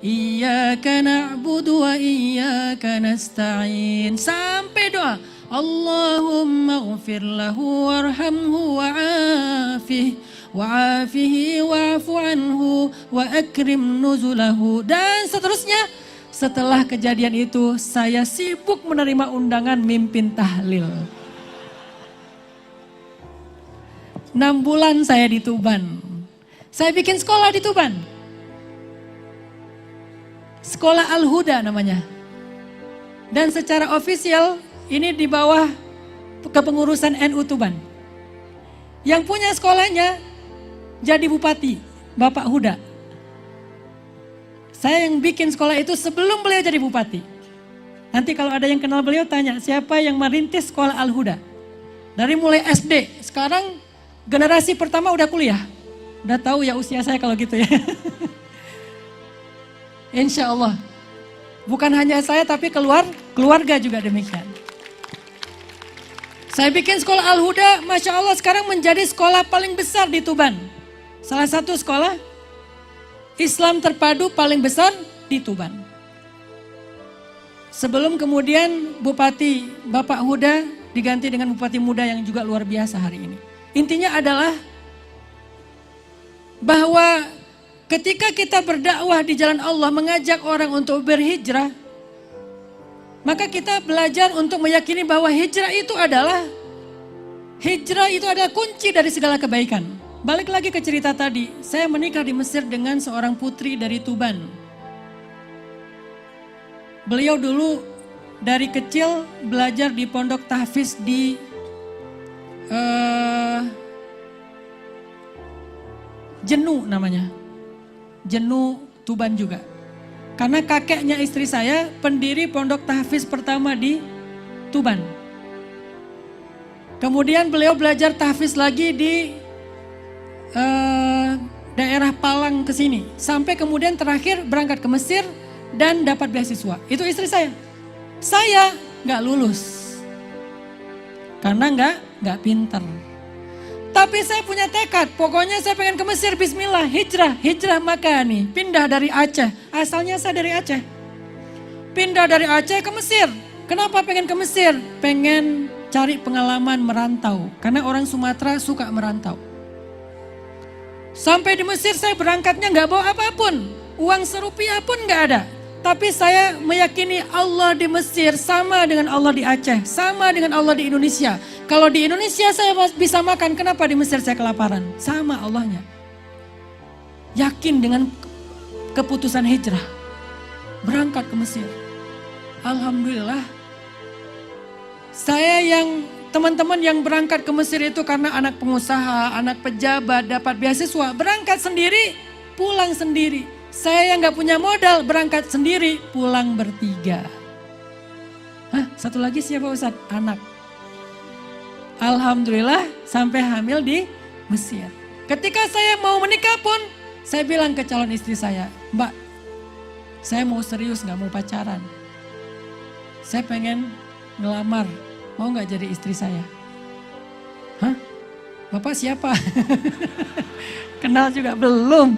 Iyyaka na'budu wa iyyaka nasta'in. Sampai doa. Allahumma ghfir lahu warhamhu wa'afihi wa'afu anhu wa akrim nuzulahu. Dan seterusnya. Setelah kejadian itu saya sibuk menerima undangan mimpin tahlil. 6 bulan saya di Tuban. Saya bikin sekolah di Tuban. Sekolah Al-Huda namanya. Dan secara ofisial ini di bawah kepengurusan NU Tuban. Yang punya sekolahnya jadi bupati, Bapak Huda. Saya yang bikin sekolah itu sebelum beliau jadi bupati. Nanti kalau ada yang kenal beliau tanya, siapa yang merintis sekolah Al-Huda? Dari mulai SD, sekarang generasi pertama udah kuliah. Udah tahu ya usia saya kalau gitu ya. Insya Allah. Bukan hanya saya tapi keluarga juga demikian. Saya bikin sekolah Al-Huda, Masya Allah sekarang menjadi sekolah paling besar di Tuban. Salah satu sekolah Islam terpadu paling besar di Tuban. Sebelum kemudian Bupati Bapak Huda diganti dengan Bupati muda yang juga luar biasa hari ini. Intinya adalah bahwa ketika kita berdakwah di jalan Allah, mengajak orang untuk berhijrah, maka kita belajar untuk meyakini bahwa hijrah itu adalah kunci dari segala kebaikan. Balik lagi ke cerita tadi, saya menikah di Mesir dengan seorang putri dari Tuban. Beliau dulu dari kecil belajar di pondok tahfiz di Jenu namanya. Jenu Tuban juga. Karena kakeknya istri saya pendiri pondok tahfiz pertama di Tuban. Kemudian beliau belajar tahfiz lagi di daerah Palang ke sini. Sampai kemudian terakhir berangkat ke Mesir dan dapat beasiswa. Itu istri saya. Saya nggak lulus. Karena nggak pinter. Tapi saya punya tekad, pokoknya saya pengen ke Mesir, bismillah, hijrah maka nih, pindah dari Aceh, asalnya saya dari Aceh. Pindah dari Aceh ke Mesir, kenapa pengen ke Mesir? Pengen cari pengalaman merantau, karena orang Sumatera suka merantau. Sampai di Mesir saya berangkatnya nggak bawa apapun, uang serupiah pun nggak ada. Tapi saya meyakini Allah di Mesir sama dengan Allah di Aceh, sama dengan Allah di Indonesia. Kalau di Indonesia saya bisa makan, kenapa di Mesir saya kelaparan? Sama Allahnya. Yakin dengan keputusan hijrah. Berangkat ke Mesir. Alhamdulillah. Saya yang teman-teman yang berangkat ke Mesir itu karena anak pengusaha, anak pejabat, dapat beasiswa, berangkat sendiri, pulang sendiri. Saya yang gak punya modal, berangkat sendiri, pulang bertiga. Hah, satu lagi siapa Ustadz? Anak. Alhamdulillah sampai hamil di Mesir. Ketika saya mau menikah pun, saya bilang ke calon istri saya, Mbak, saya mau serius gak mau pacaran. Saya pengen ngelamar, mau gak jadi istri saya? Hah? Bapak siapa? Kenal juga belum?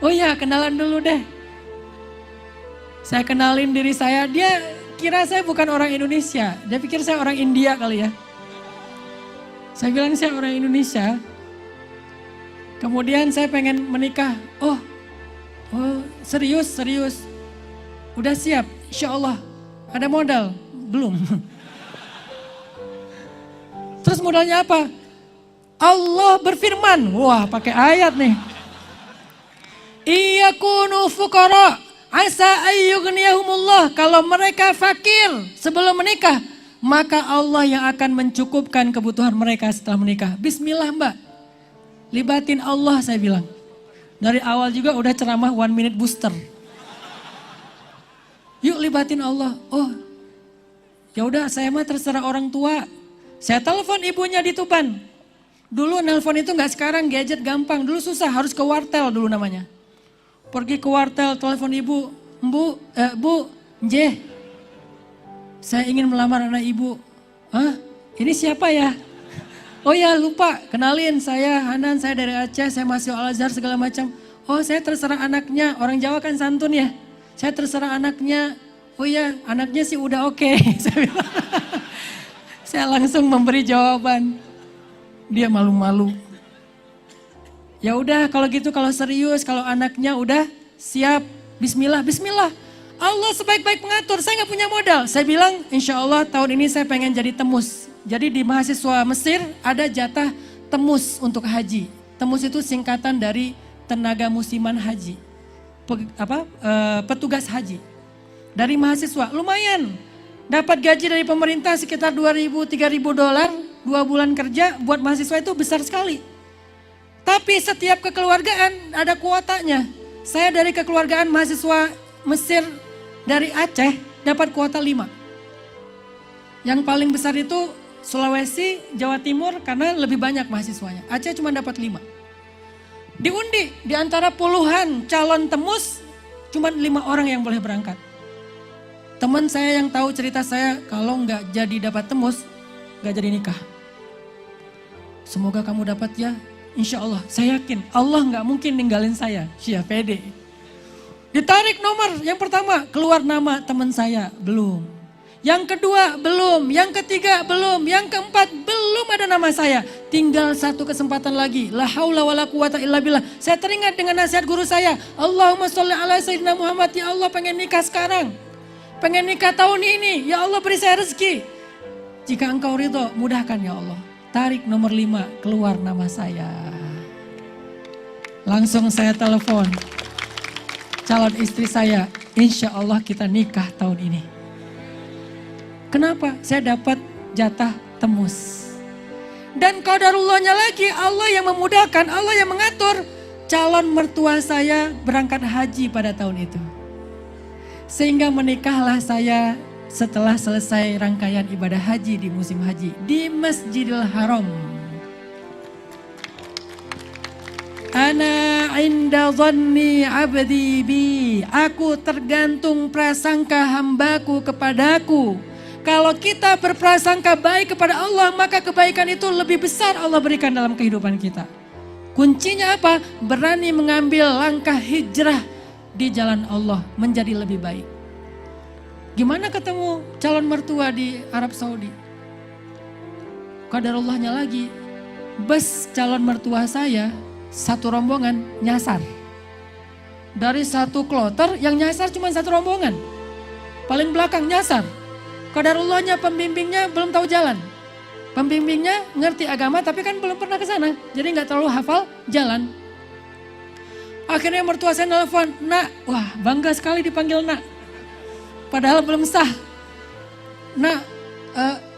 Oh iya, kenalan dulu deh. Saya kenalin diri saya, dia kira saya bukan orang Indonesia. Dia pikir saya orang India kali ya. Saya bilang saya orang Indonesia. Kemudian saya pengen menikah. Oh serius. Udah siap, insya Allah. Ada modal? Belum. Terus modalnya apa? Allah berfirman. Wah, pakai ayat nih. Iyakunu fuqara asa ayyughniyahumullah. Kalau mereka fakir sebelum menikah, maka Allah yang akan mencukupkan kebutuhan mereka setelah menikah. Bismillah Mbak. Libatin Allah saya bilang. Dari awal juga udah ceramah 1 minute booster. Yuk libatin Allah. Oh, ya udah saya mah terserah orang tua. Saya telepon ibunya di Tuban. Dulu nelpon itu nggak sekarang gadget gampang. Dulu susah, harus ke wartel dulu namanya. Pergi ke wartel, telepon ibu. Bu, Nje. Saya ingin melamar anak ibu. Hah? Ini siapa ya? Oh ya lupa, kenalin saya Hanan, saya dari Aceh, saya masih Al-Azhar segala macam. Oh saya terserah anaknya, orang Jawa kan santun ya. Saya terserah anaknya, oh ya anaknya sih udah oke. Saya langsung memberi jawaban. Dia malu-malu. Ya udah kalau gitu, kalau serius, kalau anaknya udah siap, bismillah. Allah sebaik-baik pengatur, saya gak punya modal. Saya bilang insya Allah tahun ini saya pengen jadi temus. Jadi di mahasiswa Mesir ada jatah temus untuk haji. Temus itu singkatan dari tenaga musiman haji. Petugas haji. Dari mahasiswa, lumayan. Dapat gaji dari pemerintah sekitar 2.000-3.000 dolar, 2 bulan kerja buat mahasiswa itu besar sekali. Tapi setiap kekeluargaan ada kuotanya. Saya dari kekeluargaan mahasiswa Mesir dari Aceh dapat kuota 5. Yang paling besar itu Sulawesi, Jawa Timur karena lebih banyak mahasiswanya. Aceh cuma dapat 5. Diundi di antara puluhan calon temus cuma 5 orang yang boleh berangkat. Teman saya yang tahu cerita saya kalau nggak jadi dapat temus, nggak jadi nikah. Semoga kamu dapat ya, insya Allah. Saya yakin Allah nggak mungkin ninggalin saya, Syia pede. Ditarik nomor, yang pertama keluar nama teman saya, belum. Yang kedua belum, yang ketiga belum, yang keempat belum ada nama saya. Tinggal 1 kesempatan lagi. La haula wala quwata illa billah. Saya teringat dengan nasihat guru saya. Allahumma sholli ala sayyidina Muhammad. Ya Allah pengen nikah sekarang. Pengen nikah tahun ini. Ya Allah beri saya rezeki. Jika engkau ridho, mudahkan ya Allah. Tarik nomor 5, keluar nama saya. Langsung saya telepon calon istri saya. Insya Allah kita nikah tahun ini. Kenapa? Saya dapat jatah temus. Dan qadarullahnya lagi, Allah yang memudahkan, Allah yang mengatur. Calon mertua saya berangkat haji pada tahun itu. Sehingga menikahlah saya setelah selesai rangkaian ibadah haji di musim haji. Di Masjidil Haram. Ana inda dhanni abdi bi. Aku tergantung prasangka hambaku kepadaku. Kalau kita berprasangka baik kepada Allah, maka kebaikan itu lebih besar Allah berikan dalam kehidupan kita. Kuncinya apa? Berani mengambil langkah hijrah di jalan Allah menjadi lebih baik. Gimana ketemu calon mertua di Arab Saudi? Qadarullahnya lagi, bus calon mertua saya satu rombongan nyasar. Dari satu kloter yang nyasar cuma satu rombongan. Paling belakang nyasar. Qadarullahnya pembimbingnya belum tahu jalan. Pembimbingnya ngerti agama tapi kan belum pernah ke sana. Jadi nggak terlalu hafal jalan. Akhirnya mertua saya nelfon, "Nak." Wah, bangga sekali dipanggil Nak. Padahal belum sah. "Nak,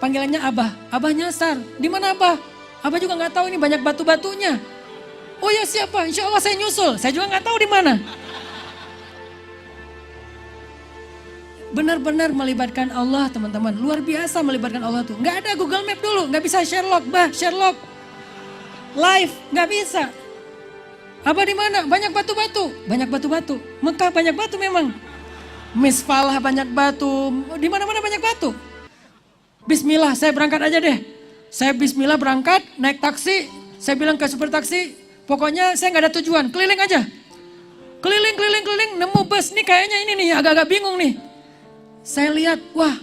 panggilannya Abah. Abah nyasar, di mana Abah? Abah juga nggak tahu, ini banyak batu-batunya. Oh ya siapa? Insya Allah saya nyusul. Saya juga nggak tahu di mana. Benar-benar melibatkan Allah teman-teman. Luar biasa melibatkan Allah tuh. Nggak ada Google Map dulu. Nggak bisa Sherlock. Sherlock. Live. Nggak bisa. Abah di mana? Banyak batu-batu. Banyak batu-batu. Mekah banyak batu memang. Misfalah banyak batu. Di mana-mana banyak batu. Bismillah saya berangkat aja deh. Saya bismillah berangkat. Naik taksi. Saya bilang ke supir taksi. Pokoknya saya nggak ada tujuan. Keliling aja. Keliling. Nemu bus. Nih kayaknya ini nih agak-agak bingung nih. Saya lihat, wah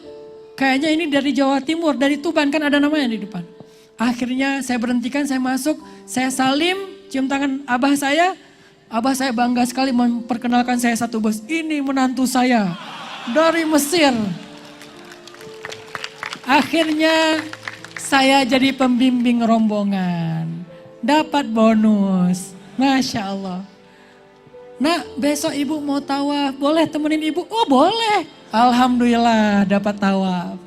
kayaknya ini dari Jawa Timur, dari Tuban kan ada namanya di depan. Akhirnya saya berhentikan, saya masuk, saya salim, cium tangan abah saya. Abah saya bangga sekali memperkenalkan saya satu bos. Ini menantu saya dari Mesir. Akhirnya saya jadi pembimbing rombongan. Dapat bonus, Masya Allah. Nah besok ibu mau tawaf, boleh temenin ibu? Oh boleh. Alhamdulillah dapat tawaf.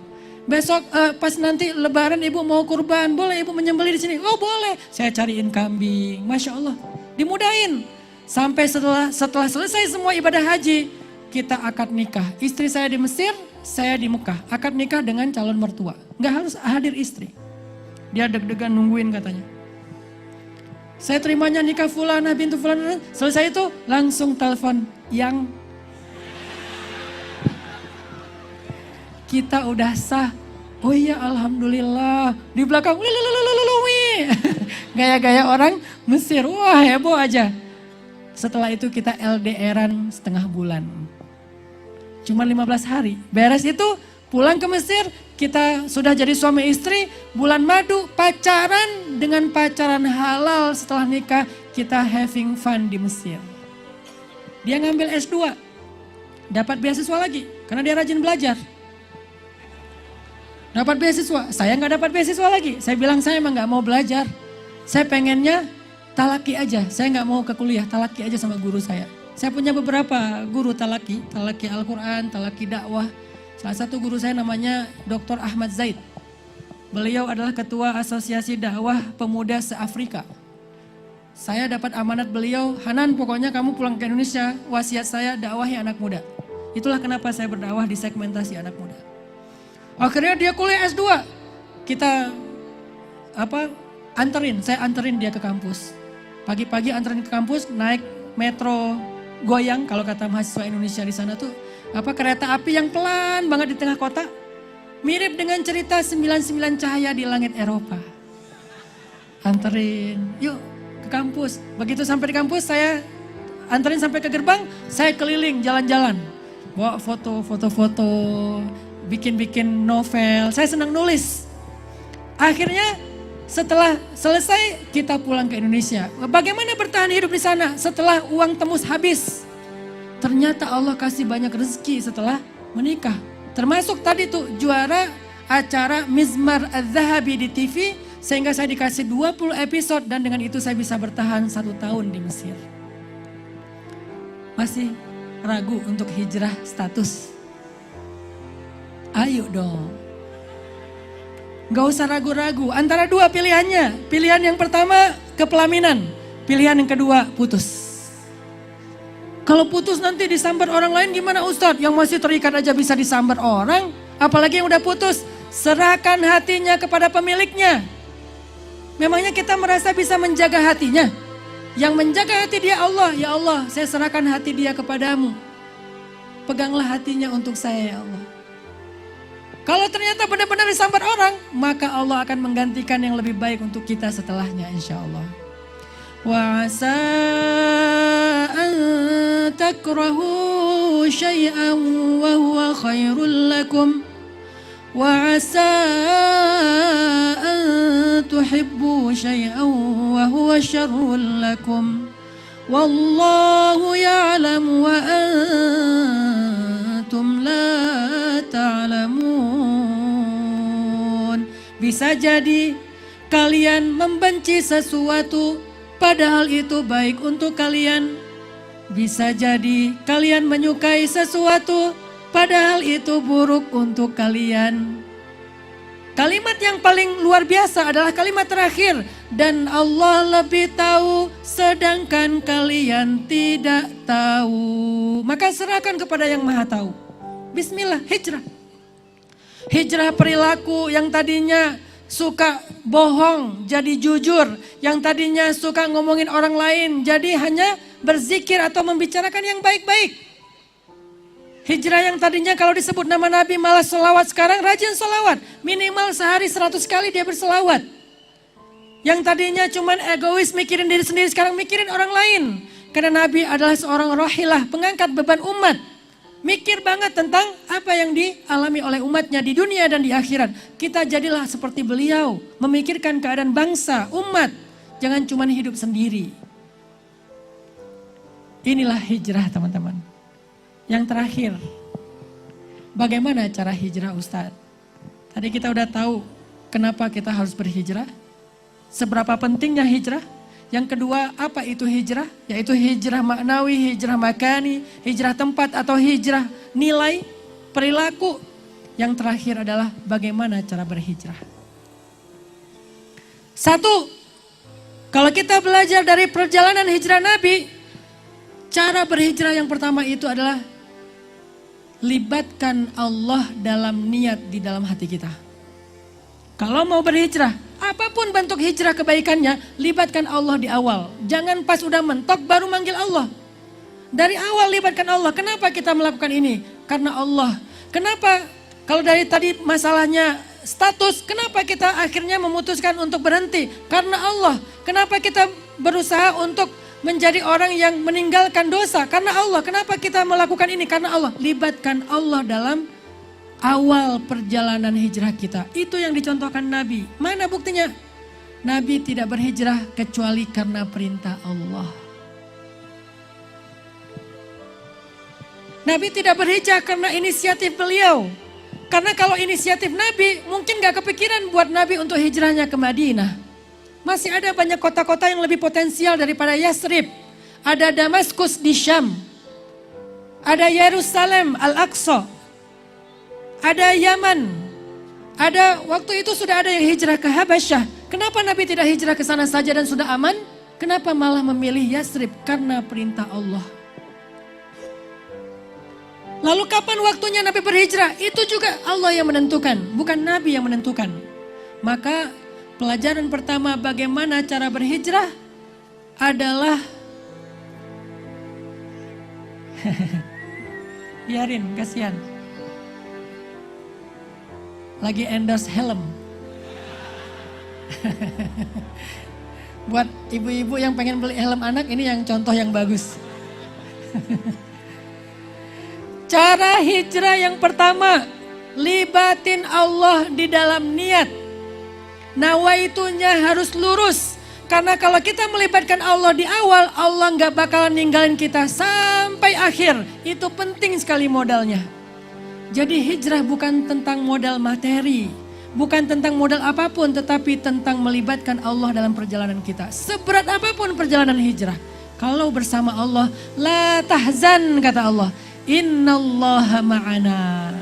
Besok pas nanti lebaran ibu mau kurban, boleh ibu menyembelih di sini? Oh boleh. Saya cariin kambing, Masya Allah. Dimudahin. Sampai setelah selesai semua ibadah haji, kita akad nikah. Istri saya di Mesir, saya di Mekah. Akad nikah dengan calon mertua. Nggak harus hadir istri. Dia deg-degan nungguin katanya. Saya terimanya nikah fulanah bintu fulanah. Selesai itu langsung telepon yang kita udah sah. Oh iya alhamdulillah. Di belakang gaya-gaya orang Mesir. Wah heboh aja. Setelah itu kita LDRan setengah bulan. Cuma 15 hari. Beres itu pulang ke Mesir. Kita sudah jadi suami istri. Bulan madu pacaran dengan pacaran halal. Setelah nikah kita having fun di Mesir. Dia ngambil S2. Dapat beasiswa lagi. Karena dia rajin belajar. Dapat beasiswa, saya nggak dapat beasiswa lagi. Saya bilang saya emang nggak mau belajar. Saya pengennya talaki aja. Saya nggak mau ke kuliah, talaki aja sama guru saya. Saya punya beberapa guru talaki Al-Quran, talaki dakwah. Salah satu guru saya namanya Dr. Ahmad Zaid. Beliau adalah ketua Asosiasi Dakwah Pemuda se-Afrika. Saya dapat amanat beliau, Hanan pokoknya kamu pulang ke Indonesia, wasiat saya dakwahi anak muda. Itulah kenapa saya berdakwah di segmentasi anak muda. Akhirnya dia kuliah S2. Kita saya anterin dia ke kampus. Pagi-pagi anterin ke kampus, naik metro goyang kalau kata mahasiswa Indonesia di sana tuh kereta api yang pelan banget di tengah kota. Mirip dengan cerita 99 cahaya di langit Eropa. Anterin, yuk ke kampus. Begitu sampai di kampus saya anterin sampai ke gerbang, saya keliling jalan-jalan. Bawa foto-foto, bikin novel, saya senang nulis. Akhirnya setelah selesai kita pulang ke Indonesia. Bagaimana bertahan hidup di sana setelah uang tembus habis? Ternyata Allah kasih banyak rezeki setelah menikah. Termasuk tadi tuh juara acara Mizmar Az-Zahabi di TV. Sehingga saya dikasih 20 episode dan dengan itu saya bisa bertahan 1 tahun di Mesir. Masih ragu untuk hijrah status? Ayo dong. Gak usah ragu-ragu. Antara 2 pilihannya. Pilihan yang pertama kepelaminan. Pilihan yang kedua putus. Kalau putus nanti disambar orang lain gimana Ustadz? Yang masih terikat aja bisa disambar orang. Apalagi yang udah putus. Serahkan hatinya kepada pemiliknya. Memangnya kita merasa bisa menjaga hatinya? Yang menjaga hati dia Allah. Ya Allah, saya serahkan hati dia kepadamu. Peganglah hatinya untuk saya ya Allah. Kalau ternyata benar-benar disambar orang, maka Allah akan menggantikan yang lebih baik untuk kita setelahnya insya Allah. Wa asa an takrahu syai'an wa huwa khairul lakum. Wa asa an tuhibbu syai'an wa huwa syarrul lakum. Wallahu ya'lamu wa antum la ta'lamun. Bisa jadi kalian membenci sesuatu padahal itu baik untuk kalian. Bisa jadi kalian menyukai sesuatu padahal itu buruk untuk kalian. Kalimat yang paling luar biasa adalah kalimat terakhir. Dan Allah lebih tahu sedangkan kalian tidak tahu. Maka serahkan kepada yang maha tahu. Bismillah, hijrah. Hijrah perilaku yang tadinya suka bohong jadi jujur. Yang tadinya suka ngomongin orang lain jadi hanya berzikir atau membicarakan yang baik-baik. Hijrah yang tadinya kalau disebut nama Nabi malah selawat, sekarang rajin selawat. Minimal sehari 100 kali dia berselawat. Yang tadinya cuman egois mikirin diri sendiri, sekarang mikirin orang lain. Karena Nabi adalah seorang rohilah, pengangkat beban umat. Mikir banget tentang apa yang dialami oleh umatnya di dunia dan di akhirat. Kita jadilah seperti beliau, memikirkan keadaan bangsa, umat. Jangan cuman hidup sendiri. Inilah hijrah teman-teman. Yang terakhir, bagaimana cara hijrah Ustadz? Tadi kita udah tahu kenapa kita harus berhijrah. Seberapa pentingnya hijrah. Yang kedua, apa itu hijrah? Yaitu hijrah maknawi, hijrah makani, hijrah tempat atau hijrah nilai, perilaku. Yang terakhir adalah bagaimana cara berhijrah. Satu, kalau kita belajar dari perjalanan hijrah Nabi, cara berhijrah yang pertama itu adalah libatkan Allah dalam niat di dalam hati kita. Kalau mau berhijrah, apapun bentuk hijrah kebaikannya, libatkan Allah di awal. Jangan pas udah mentok baru manggil Allah. Dari awal libatkan Allah. Kenapa kita melakukan ini? Karena Allah. Kenapa? Kalau dari tadi masalahnya status, kenapa kita akhirnya memutuskan untuk berhenti? Karena Allah. Kenapa kita berusaha untuk menjadi orang yang meninggalkan dosa? Karena Allah. Kenapa kita melakukan ini? Karena Allah. Libatkan Allah dalam awal perjalanan hijrah kita. Itu yang dicontohkan Nabi. Mana buktinya? Nabi tidak berhijrah kecuali karena perintah Allah. Nabi tidak berhijrah karena inisiatif beliau. Karena kalau inisiatif Nabi, mungkin gak kepikiran buat Nabi untuk hijrahnya ke Madinah. Masih ada banyak kota-kota yang lebih potensial daripada Yasrib. Ada Damaskus di Syam. Ada Yerusalem, Al-Aqsa. Ada Yaman. Ada waktu itu sudah ada yang hijrah ke Habasyah. Kenapa Nabi tidak hijrah ke sana saja dan sudah aman? Kenapa malah memilih Yasrib? Karena perintah Allah. Lalu kapan waktunya Nabi berhijrah? Itu juga Allah yang menentukan, bukan Nabi yang menentukan. Maka pelajaran pertama bagaimana cara berhijrah adalah biarin, kasihan. Lagi endorse helm. Buat ibu-ibu yang pengen beli helm anak, ini yang contoh yang bagus. Cara hijrah yang pertama, libatin Allah di dalam niat. Nawaitunya harus lurus. Karena kalau kita melibatkan Allah di awal, Allah nggak bakalan ninggalin kita sampai akhir. Itu penting sekali modalnya. Jadi hijrah bukan tentang modal materi, bukan tentang modal apapun, tetapi tentang melibatkan Allah dalam perjalanan kita. Seberat apapun perjalanan hijrah, kalau bersama Allah, la tahzan kata Allah, innallaha ma'ana.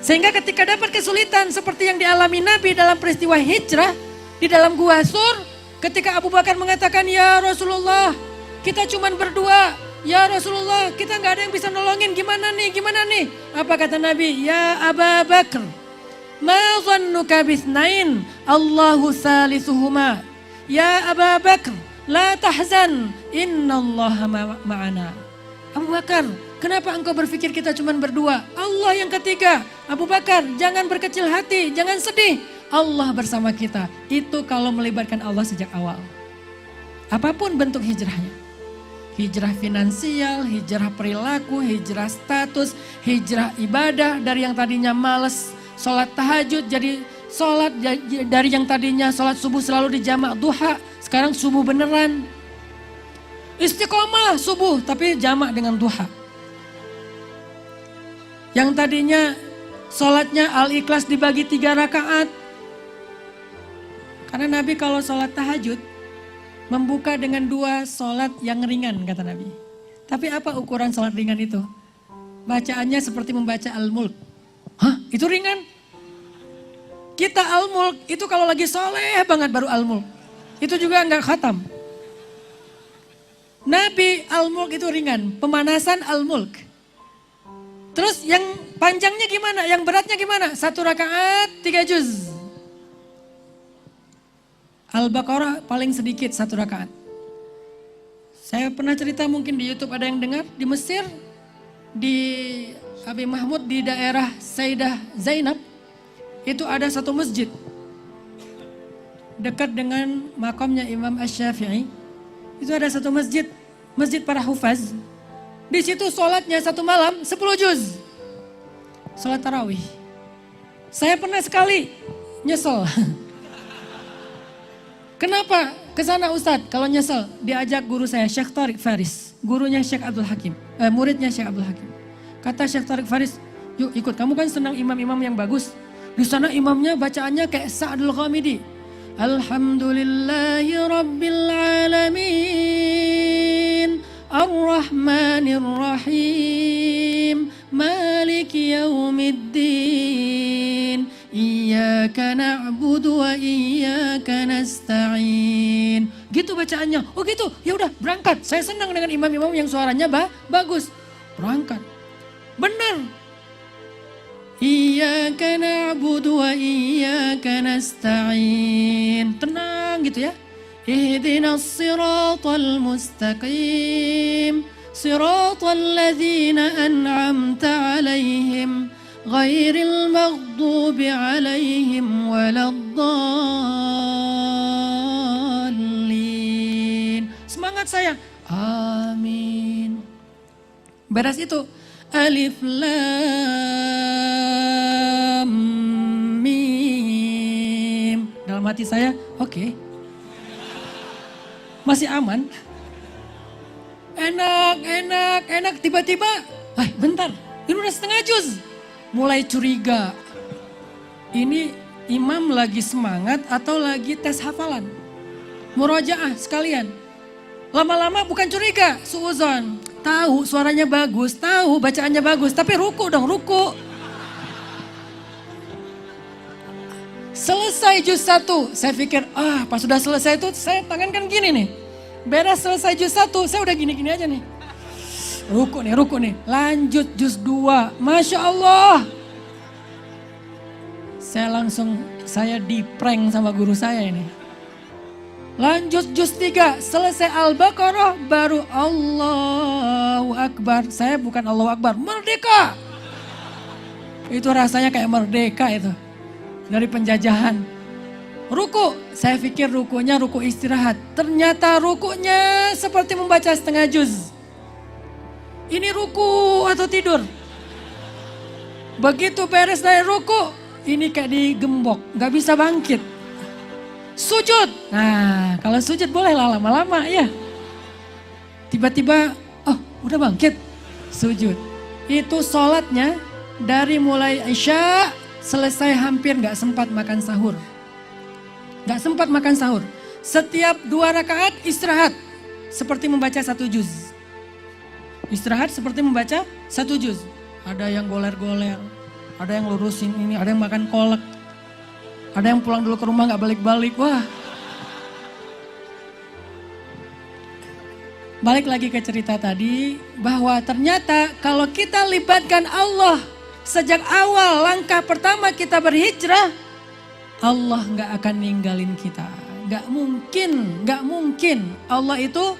Sehingga ketika dapat kesulitan seperti yang dialami Nabi dalam peristiwa hijrah di dalam Gua Sur, ketika Abu Bakar mengatakan, ya Rasulullah, kita cuman berdua. Ya Rasulullah, kita nggak ada yang bisa nolongin, gimana nih? Apa kata Nabi? Ya Abu Bakar, ma dhannuka bisnain, Allahu salisuhuma. Ya Abu Bakar, la tahzan, innallaha ma'ana. Abu Bakar, kenapa engkau berpikir kita cuma berdua? Allah yang ketiga. Abu Bakar, jangan berkecil hati, jangan sedih. Allah bersama kita. Itu kalau melibatkan Allah sejak awal. Apapun bentuk hijrahnya. Hijrah finansial, hijrah perilaku, hijrah status, hijrah ibadah. Dari yang tadinya males sholat tahajud jadi sholat. Dari yang tadinya sholat subuh selalu di jamak duha, sekarang subuh beneran. Istiqomah subuh tapi jamak dengan duha. Yang tadinya sholatnya al-ikhlas dibagi 3 rakaat. Karena Nabi kalau sholat tahajud membuka dengan 2 sholat yang ringan kata Nabi. Tapi apa ukuran sholat ringan itu? Bacaannya seperti membaca Al-Mulk. Hah? Itu ringan? Kita al-mulk itu kalau lagi soleh banget baru al-mulk. Itu juga enggak khatam. Nabi al-mulk itu ringan, pemanasan al-mulk. Terus yang panjangnya gimana, yang beratnya gimana? 1 rakaat 3 juz. Al-Baqarah paling sedikit 1 rakaat. Saya pernah cerita mungkin di YouTube ada yang dengar, di Mesir, di Abi Mahmud di daerah Sayyidah Zainab, itu ada satu masjid dekat dengan makamnya Imam Asy-Syafi'i. Itu ada satu masjid, masjid para hufaz. Di situ sholatnya 1 malam 10 juz. Sholat tarawih. Saya pernah sekali nyesel. Kenapa ke sana Ustadz? Kalau nyesel, diajak guru saya Syekh Tariq Faris, gurunya Syekh Abdul Hakim, muridnya Syekh Abdul Hakim. Kata Syekh Tariq Faris, yuk ikut, kamu kan senang imam-imam yang bagus. Di sana imamnya bacaannya kayak Sa'dul Ghamidi. Alhamdulillahi Rabbil Alamin, Ar-Rahmanir Rahim, Maliki Yaumiddin, Iyyaka na'budu wa iyyaka nasta'in. Gitu bacaannya. Oh gitu, ya udah berangkat. Saya senang dengan imam-imam yang suaranya bagus. Berangkat. Benar. Iyyaka na'budu wa iyyaka nasta'in. Tenang gitu ya. Ihdinas siratal mustaqim, siratal ladzina an'amta 'alaihim, ghairil maghdubi 'alaihim waladdallin. Semangat saya. Amin. Beres itu. Alif Lam Mim. Dalam hati saya, oke. Masih aman. Enak. Tiba-tiba, bentar. Ini udah 1/2 juz. Mulai curiga. Ini imam lagi semangat atau lagi tes hafalan? Murojaah sekalian. Lama-lama bukan curiga, suuzon. Tahu suaranya bagus, tahu bacaannya bagus, tapi ruku dong, ruku. Selesai juz 1, saya pikir, pas sudah selesai itu saya tangan kan gini nih. Beres selesai juz 1, saya udah gini-gini aja nih. Ruku nih. Lanjut juz 2, Masya Allah. Saya di-prank sama guru saya ini. Lanjut juz 3, selesai Al-Baqarah, baru Allahu Akbar. Saya bukan Allahu Akbar, merdeka. Itu rasanya kayak merdeka itu. Dari penjajahan. Ruku, saya pikir rukunya ruku istirahat. Ternyata rukunya seperti membaca 1/2 juz. Ini ruku atau tidur? Begitu beres dari ruku, ini kayak digembok, gak bisa bangkit. Sujud. Nah, kalau sujud boleh lah lama-lama ya. Tiba-tiba, udah bangkit. Sujud. Itu sholatnya dari mulai Isya selesai hampir gak sempat makan sahur. Setiap 2 rakaat istirahat. Seperti membaca 1 juz. Istirahat seperti membaca 1 juz. Ada yang goler-goler. Ada yang lurusin ini, ada yang makan kolak. Ada yang pulang dulu ke rumah gak balik-balik. Wah. Balik lagi ke cerita tadi. Bahwa ternyata kalau kita libatkan Allah. Sejak awal langkah pertama kita berhijrah. Allah gak akan ninggalin kita. Gak mungkin. Allah itu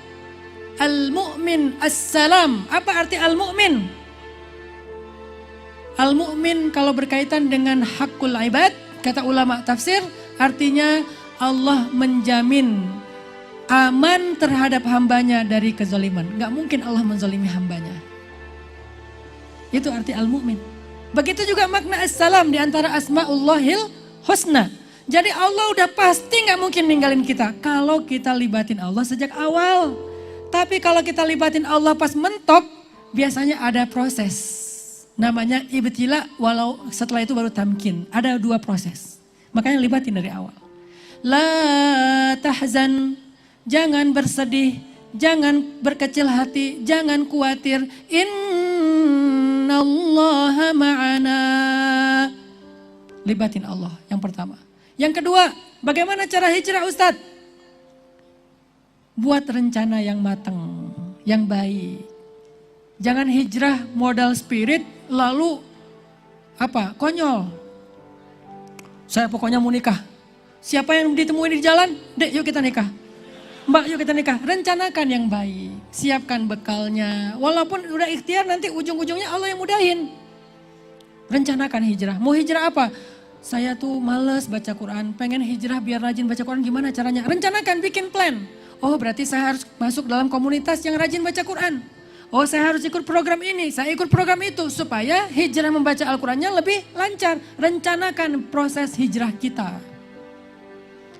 Al-Mu'min As-Salam. Apa arti Al-Mu'min? Al-Mu'min kalau berkaitan dengan hakul ibad. Kata ulama tafsir, artinya Allah menjamin aman terhadap hambanya dari kezaliman. Gak mungkin Allah menzalimi hambanya. Itu arti al-mu'min. Begitu juga makna as-salam di antara asma'ullahil husna. Jadi Allah udah pasti gak mungkin ninggalin kita. Kalau kita libatin Allah sejak awal. Tapi kalau kita libatin Allah pas mentok, biasanya ada proses. Namanya ibtila, walau setelah itu baru tamkin. Ada 2 proses. Makanya libatin dari awal. La tahzan, jangan bersedih, jangan berkecil hati, jangan khawatir. Innallaha ma'ana. Libatin Allah, yang pertama. Yang kedua, bagaimana cara hijrah Ustadz? Buat rencana yang matang, yang baik. Jangan hijrah modal spirit lalu konyol. Saya pokoknya mau nikah. Siapa yang ditemuin di jalan? Dek, yuk kita nikah. Mbak, yuk kita nikah. Rencanakan yang baik. Siapkan bekalnya. Walaupun udah ikhtiar, nanti ujung-ujungnya Allah yang mudahin. Rencanakan hijrah. Mau hijrah apa? Saya tuh males baca Quran. Pengen hijrah biar rajin baca Quran. Gimana caranya? Rencanakan, bikin plan. Oh, berarti saya harus masuk dalam komunitas yang rajin baca Quran. Oh, saya harus ikut program ini, saya ikut program itu. Supaya hijrah membaca Al-Qurannya lebih lancar. Rencanakan proses hijrah kita.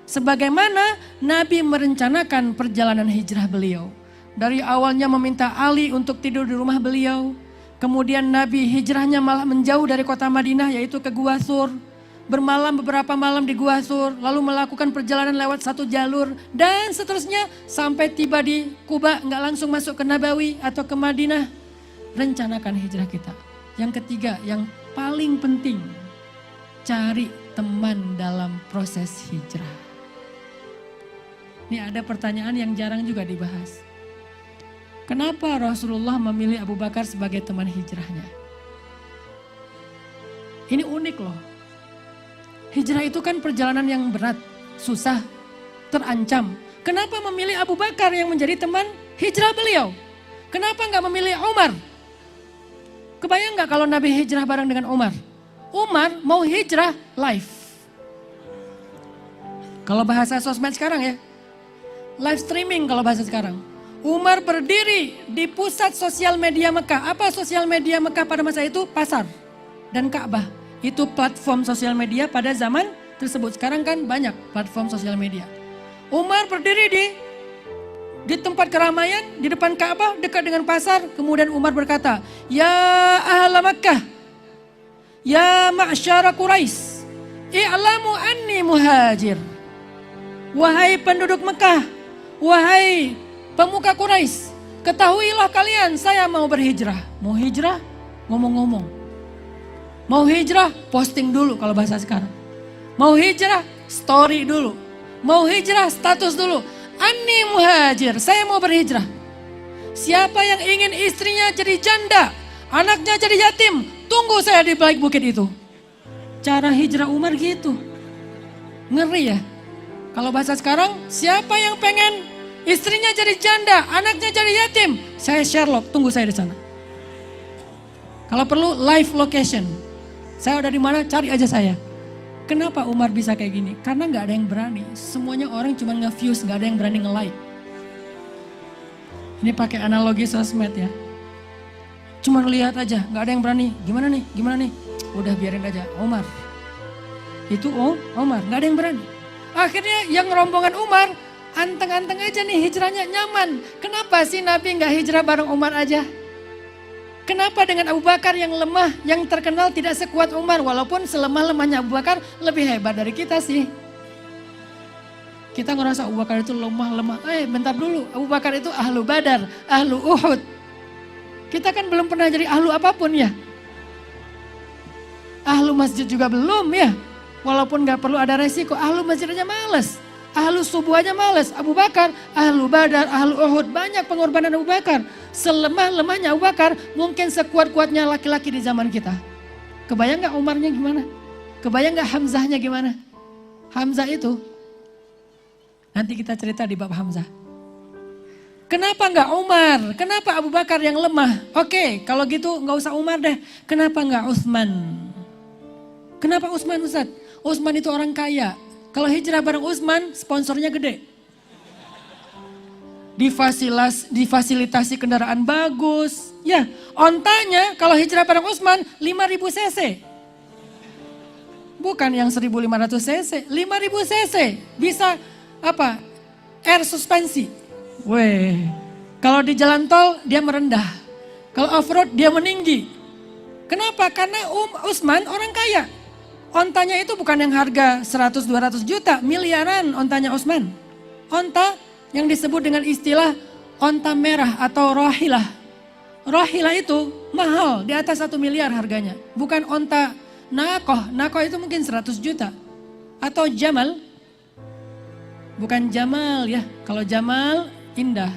Sebagaimana Nabi merencanakan perjalanan hijrah beliau. Dari awalnya meminta Ali untuk tidur di rumah beliau. Kemudian Nabi hijrahnya malah menjauh dari kota Madinah, yaitu ke Gua Sur. Bermalam beberapa malam di Gua Sur, lalu melakukan perjalanan lewat satu jalur. Dan seterusnya sampai tiba di Kuba, nggak langsung masuk ke Nabawi atau ke Madinah. Rencanakan hijrah kita. Yang ketiga, yang paling penting, cari teman dalam proses hijrah. Ini ada pertanyaan yang jarang juga dibahas. Kenapa Rasulullah memilih Abu Bakar sebagai teman hijrahnya? Ini unik loh. Hijrah itu kan perjalanan yang berat, susah, terancam. Kenapa memilih Abu Bakar yang menjadi teman hijrah beliau? Kenapa nggak memilih Umar? Kebayang nggak kalau Nabi hijrah bareng dengan Umar? Umar mau hijrah live. Kalau bahasa sosmed sekarang ya, live streaming kalau bahasa sekarang. Umar berdiri di pusat sosial media Mekah. Apa sosial media Mekah pada masa itu? Pasar dan Ka'bah. Itu platform sosial media pada zaman tersebut. Sekarang kan banyak platform sosial media. Umar berdiri di tempat keramaian, di depan Ka'bah, dekat dengan pasar. Kemudian Umar berkata, Ya ahla Makkah, Ya ma'syara Quraisy, i'lamu anni muhajir. Wahai penduduk Mekah, wahai pemuka Quraisy, ketahuilah kalian saya mau berhijrah. Mau hijrah? Ngomong-ngomong. Mau hijrah, posting dulu kalau bahasa sekarang. Mau hijrah, story dulu. Mau hijrah, status dulu. Anni muhajir, saya mau berhijrah. Siapa yang ingin istrinya jadi janda, anaknya jadi yatim, tunggu saya di balik bukit itu. Cara hijrah Umar gitu. Ngeri ya. Kalau bahasa sekarang, siapa yang pengen istrinya jadi janda, anaknya jadi yatim, saya Sherlock, tunggu saya di sana. Kalau perlu live location. Saya udah di mana, cari aja saya. Kenapa Umar bisa kayak gini? Karena nggak ada yang berani. Semuanya orang cuma nge-views, nggak ada yang berani nge-like. Ini pakai analogi sosmed ya. Cuma lihat aja, nggak ada yang berani. Gimana nih? Gimana nih? Udah biarin aja. Umar. Itu Umar, nggak ada yang berani. Akhirnya yang rombongan Umar, anteng-anteng aja nih hijrahnya nyaman. Kenapa sih Nabi nggak hijrah bareng Umar aja? Kenapa dengan Abu Bakar yang lemah, yang terkenal tidak sekuat Umar, walaupun selemah-lemahnya Abu Bakar lebih hebat dari kita sih. Kita ngerasa Abu Bakar itu lemah-lemah. Bentar dulu, Abu Bakar itu ahlu Badar, ahlu Uhud. Kita kan belum pernah jadi ahlu apapun ya. Ahlu masjid juga belum ya. Walaupun gak perlu ada resiko, ahlu masjid aja males. Ahlu subuh aja males. Abu Bakar, ahlu Badar, ahlu Uhud, banyak pengorbanan Abu Bakar. Selemah-lemahnya Abu Bakar, mungkin sekuat-kuatnya laki-laki di zaman kita. Kebayang gak Umarnya gimana? Kebayang gak Hamzahnya gimana? Hamzah itu, nanti kita cerita di bab Hamzah. Kenapa gak Umar? Kenapa Abu Bakar yang lemah? Oke, kalau gitu gak usah Umar deh. Kenapa gak Utsman? Kenapa Utsman Ustaz? Utsman itu orang kaya. Kalau hijrah bareng Utsman, sponsornya gede. Difasilitasi kendaraan bagus. Ya, ontanya kalau hijrah bareng Utsman 5.000 cc. Bukan yang 1.500 cc, 5.000 cc. Bisa apa? Air suspensi. Weh, kalau di jalan tol dia merendah. Kalau off-road dia meninggi. Kenapa? Karena Utsman orang kaya. Ontanya itu bukan yang harga 100-200 juta, miliaran ontanya Utsman. Onta yang disebut dengan istilah onta merah atau rohilah. Rohilah itu mahal, di atas 1 miliar harganya. Bukan onta Nakoh itu mungkin 100 juta. Atau jamal, bukan Jamal ya. Kalau Jamal indah.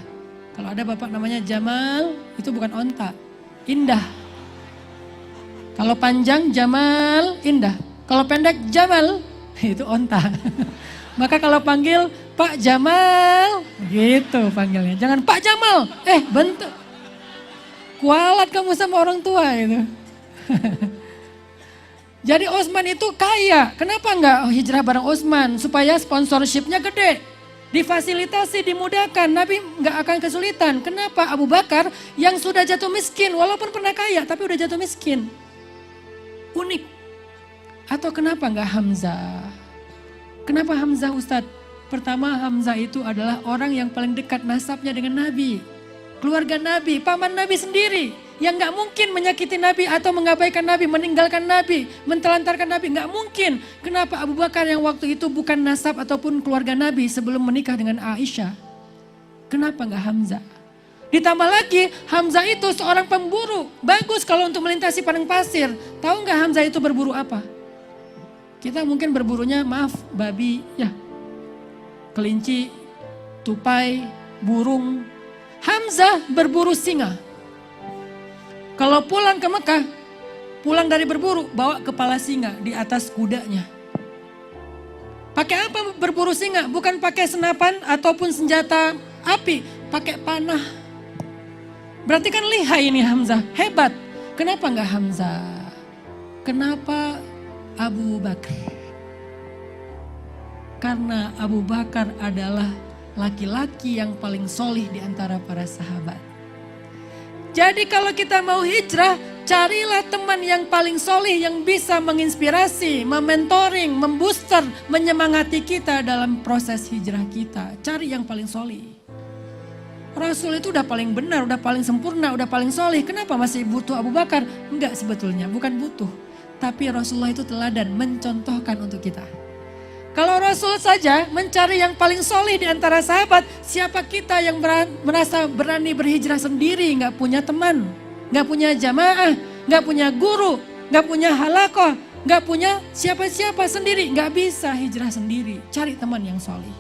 Kalau ada bapak namanya Jamal, itu bukan onta, indah. Kalau panjang Jamal, indah. Kalau pendek Jamal, itu onta. Maka kalau panggil Pak Jamal, gitu panggilnya. Jangan Pak Jamal, bentuk. Kualat kamu sama orang tua itu. Jadi Utsman itu kaya. Kenapa enggak hijrah bareng Utsman? Supaya sponsorshipnya gede. Difasilitasi, dimudahkan. Nabi enggak akan kesulitan. Kenapa Abu Bakar yang sudah jatuh miskin. Walaupun pernah kaya tapi udah jatuh miskin. Unik. Atau kenapa enggak Hamzah? Kenapa Hamzah Ustadz? Pertama Hamzah itu adalah orang yang paling dekat nasabnya dengan Nabi. Keluarga Nabi, paman Nabi sendiri. Yang gak mungkin menyakiti Nabi atau mengabaikan Nabi, meninggalkan Nabi, mentelantarkan Nabi. Gak mungkin. Kenapa Abu Bakar yang waktu itu bukan nasab ataupun keluarga Nabi sebelum menikah dengan Aisyah? Kenapa gak Hamzah? Ditambah lagi Hamzah itu seorang pemburu. Bagus kalau untuk melintasi padang pasir. Tahu gak Hamzah itu berburu apa? Kita mungkin berburunya maaf babi, ya kelinci, tupai, burung. Hamzah berburu singa. Kalau pulang ke Mekah, pulang dari berburu, bawa kepala singa di atas kudanya. Pakai apa berburu singa? Bukan pakai senapan ataupun senjata api, pakai panah. Berarti kan lihai ini Hamzah, hebat. Kenapa enggak Hamzah? Kenapa Abu Bakar? Karena Abu Bakar adalah laki-laki yang paling solih di antara para sahabat. Jadi kalau kita mau hijrah, carilah teman yang paling solih yang bisa menginspirasi, mementoring, membooster, menyemangati kita dalam proses hijrah kita. Cari yang paling solih. Rasul itu udah paling benar, udah paling sempurna, udah paling solih. Kenapa masih butuh Abu Bakar? Enggak sebetulnya, bukan butuh. Tapi Rasulullah itu teladan, mencontohkan untuk kita. Kalau Rasul saja mencari yang paling solih di antara sahabat, siapa kita yang merasa berani berhijrah sendiri, nggak punya teman, nggak punya jamaah, nggak punya guru, nggak punya halakoh, nggak punya siapa-siapa sendiri, nggak bisa hijrah sendiri. Cari teman yang solih.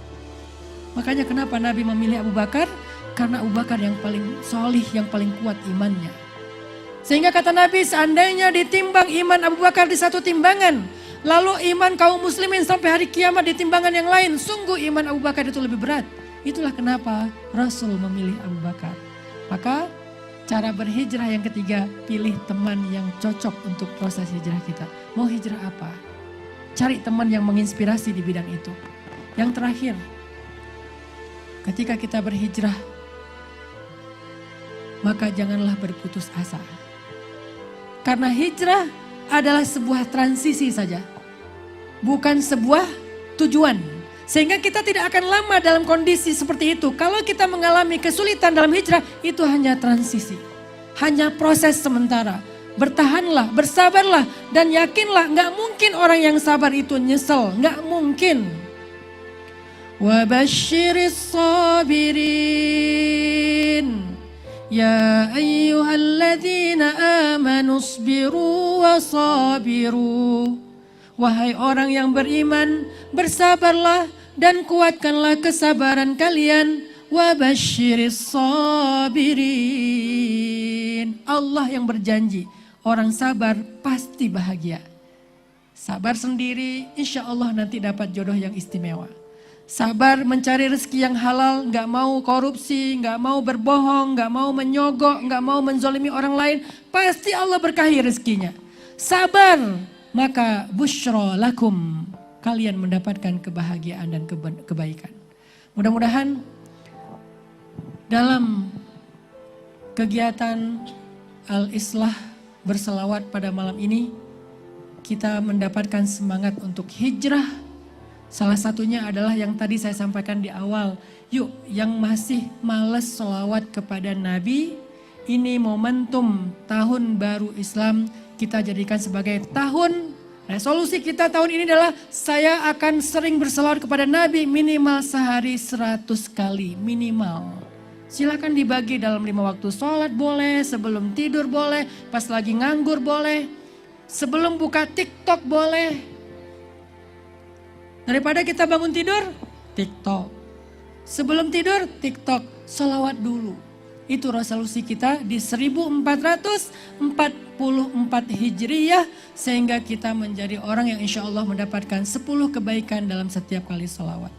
Makanya kenapa Nabi memilih Abu Bakar? Karena Abu Bakar yang paling solih, yang paling kuat imannya. Sehingga kata Nabi, seandainya ditimbang iman Abu Bakar di satu timbangan, lalu iman kaum muslimin sampai hari kiamat di timbangan yang lain, sungguh iman Abu Bakar itu lebih berat. Itulah kenapa Rasul memilih Abu Bakar. Maka cara berhijrah yang ketiga, pilih teman yang cocok untuk proses hijrah kita. Mau hijrah apa? Cari teman yang menginspirasi di bidang itu. Yang terakhir, ketika kita berhijrah, maka janganlah berputus asa. Karena hijrah adalah sebuah transisi saja, bukan sebuah tujuan. Sehingga kita tidak akan lama dalam kondisi seperti itu. Kalau kita mengalami kesulitan dalam hijrah, itu hanya transisi. Hanya proses sementara. Bertahanlah, bersabarlah, dan yakinlah gak mungkin orang yang sabar itu nyesel. Gak mungkin. Wabashiris sabirin. Ya ayyuhalladzina amanu isbiru wasabiru. Wahai orang yang beriman, bersabarlah dan kuatkanlah kesabaran kalian. Wabashiris sabirin. Allah yang berjanji, orang sabar pasti bahagia. Sabar sendiri, insya Allah nanti dapat jodoh yang istimewa. Sabar mencari rezeki yang halal, gak mau korupsi, gak mau berbohong, gak mau menyogok, gak mau menzolimi orang lain. Pasti Allah berkahi rezekinya. Sabar, maka busyra lakum. Kalian mendapatkan kebahagiaan dan kebaikan. Mudah-mudahan dalam kegiatan Al-Islah berselawat pada malam ini, kita mendapatkan semangat untuk hijrah. Salah satunya adalah yang tadi saya sampaikan di awal. Yuk yang masih males selawat kepada Nabi, ini momentum tahun baru Islam kita jadikan sebagai tahun. Resolusi kita tahun ini adalah saya akan sering berselawat kepada Nabi minimal sehari 100 kali minimal. Silakan dibagi dalam 5 waktu sholat boleh, sebelum tidur boleh, pas lagi nganggur boleh. Sebelum buka TikTok boleh. Daripada kita bangun tidur, TikTok. Sebelum tidur, TikTok. Sholawat dulu. Itu resolusi kita di 1444 Hijriyah. Sehingga kita menjadi orang yang insya Allah mendapatkan 10 kebaikan dalam setiap kali sholawat.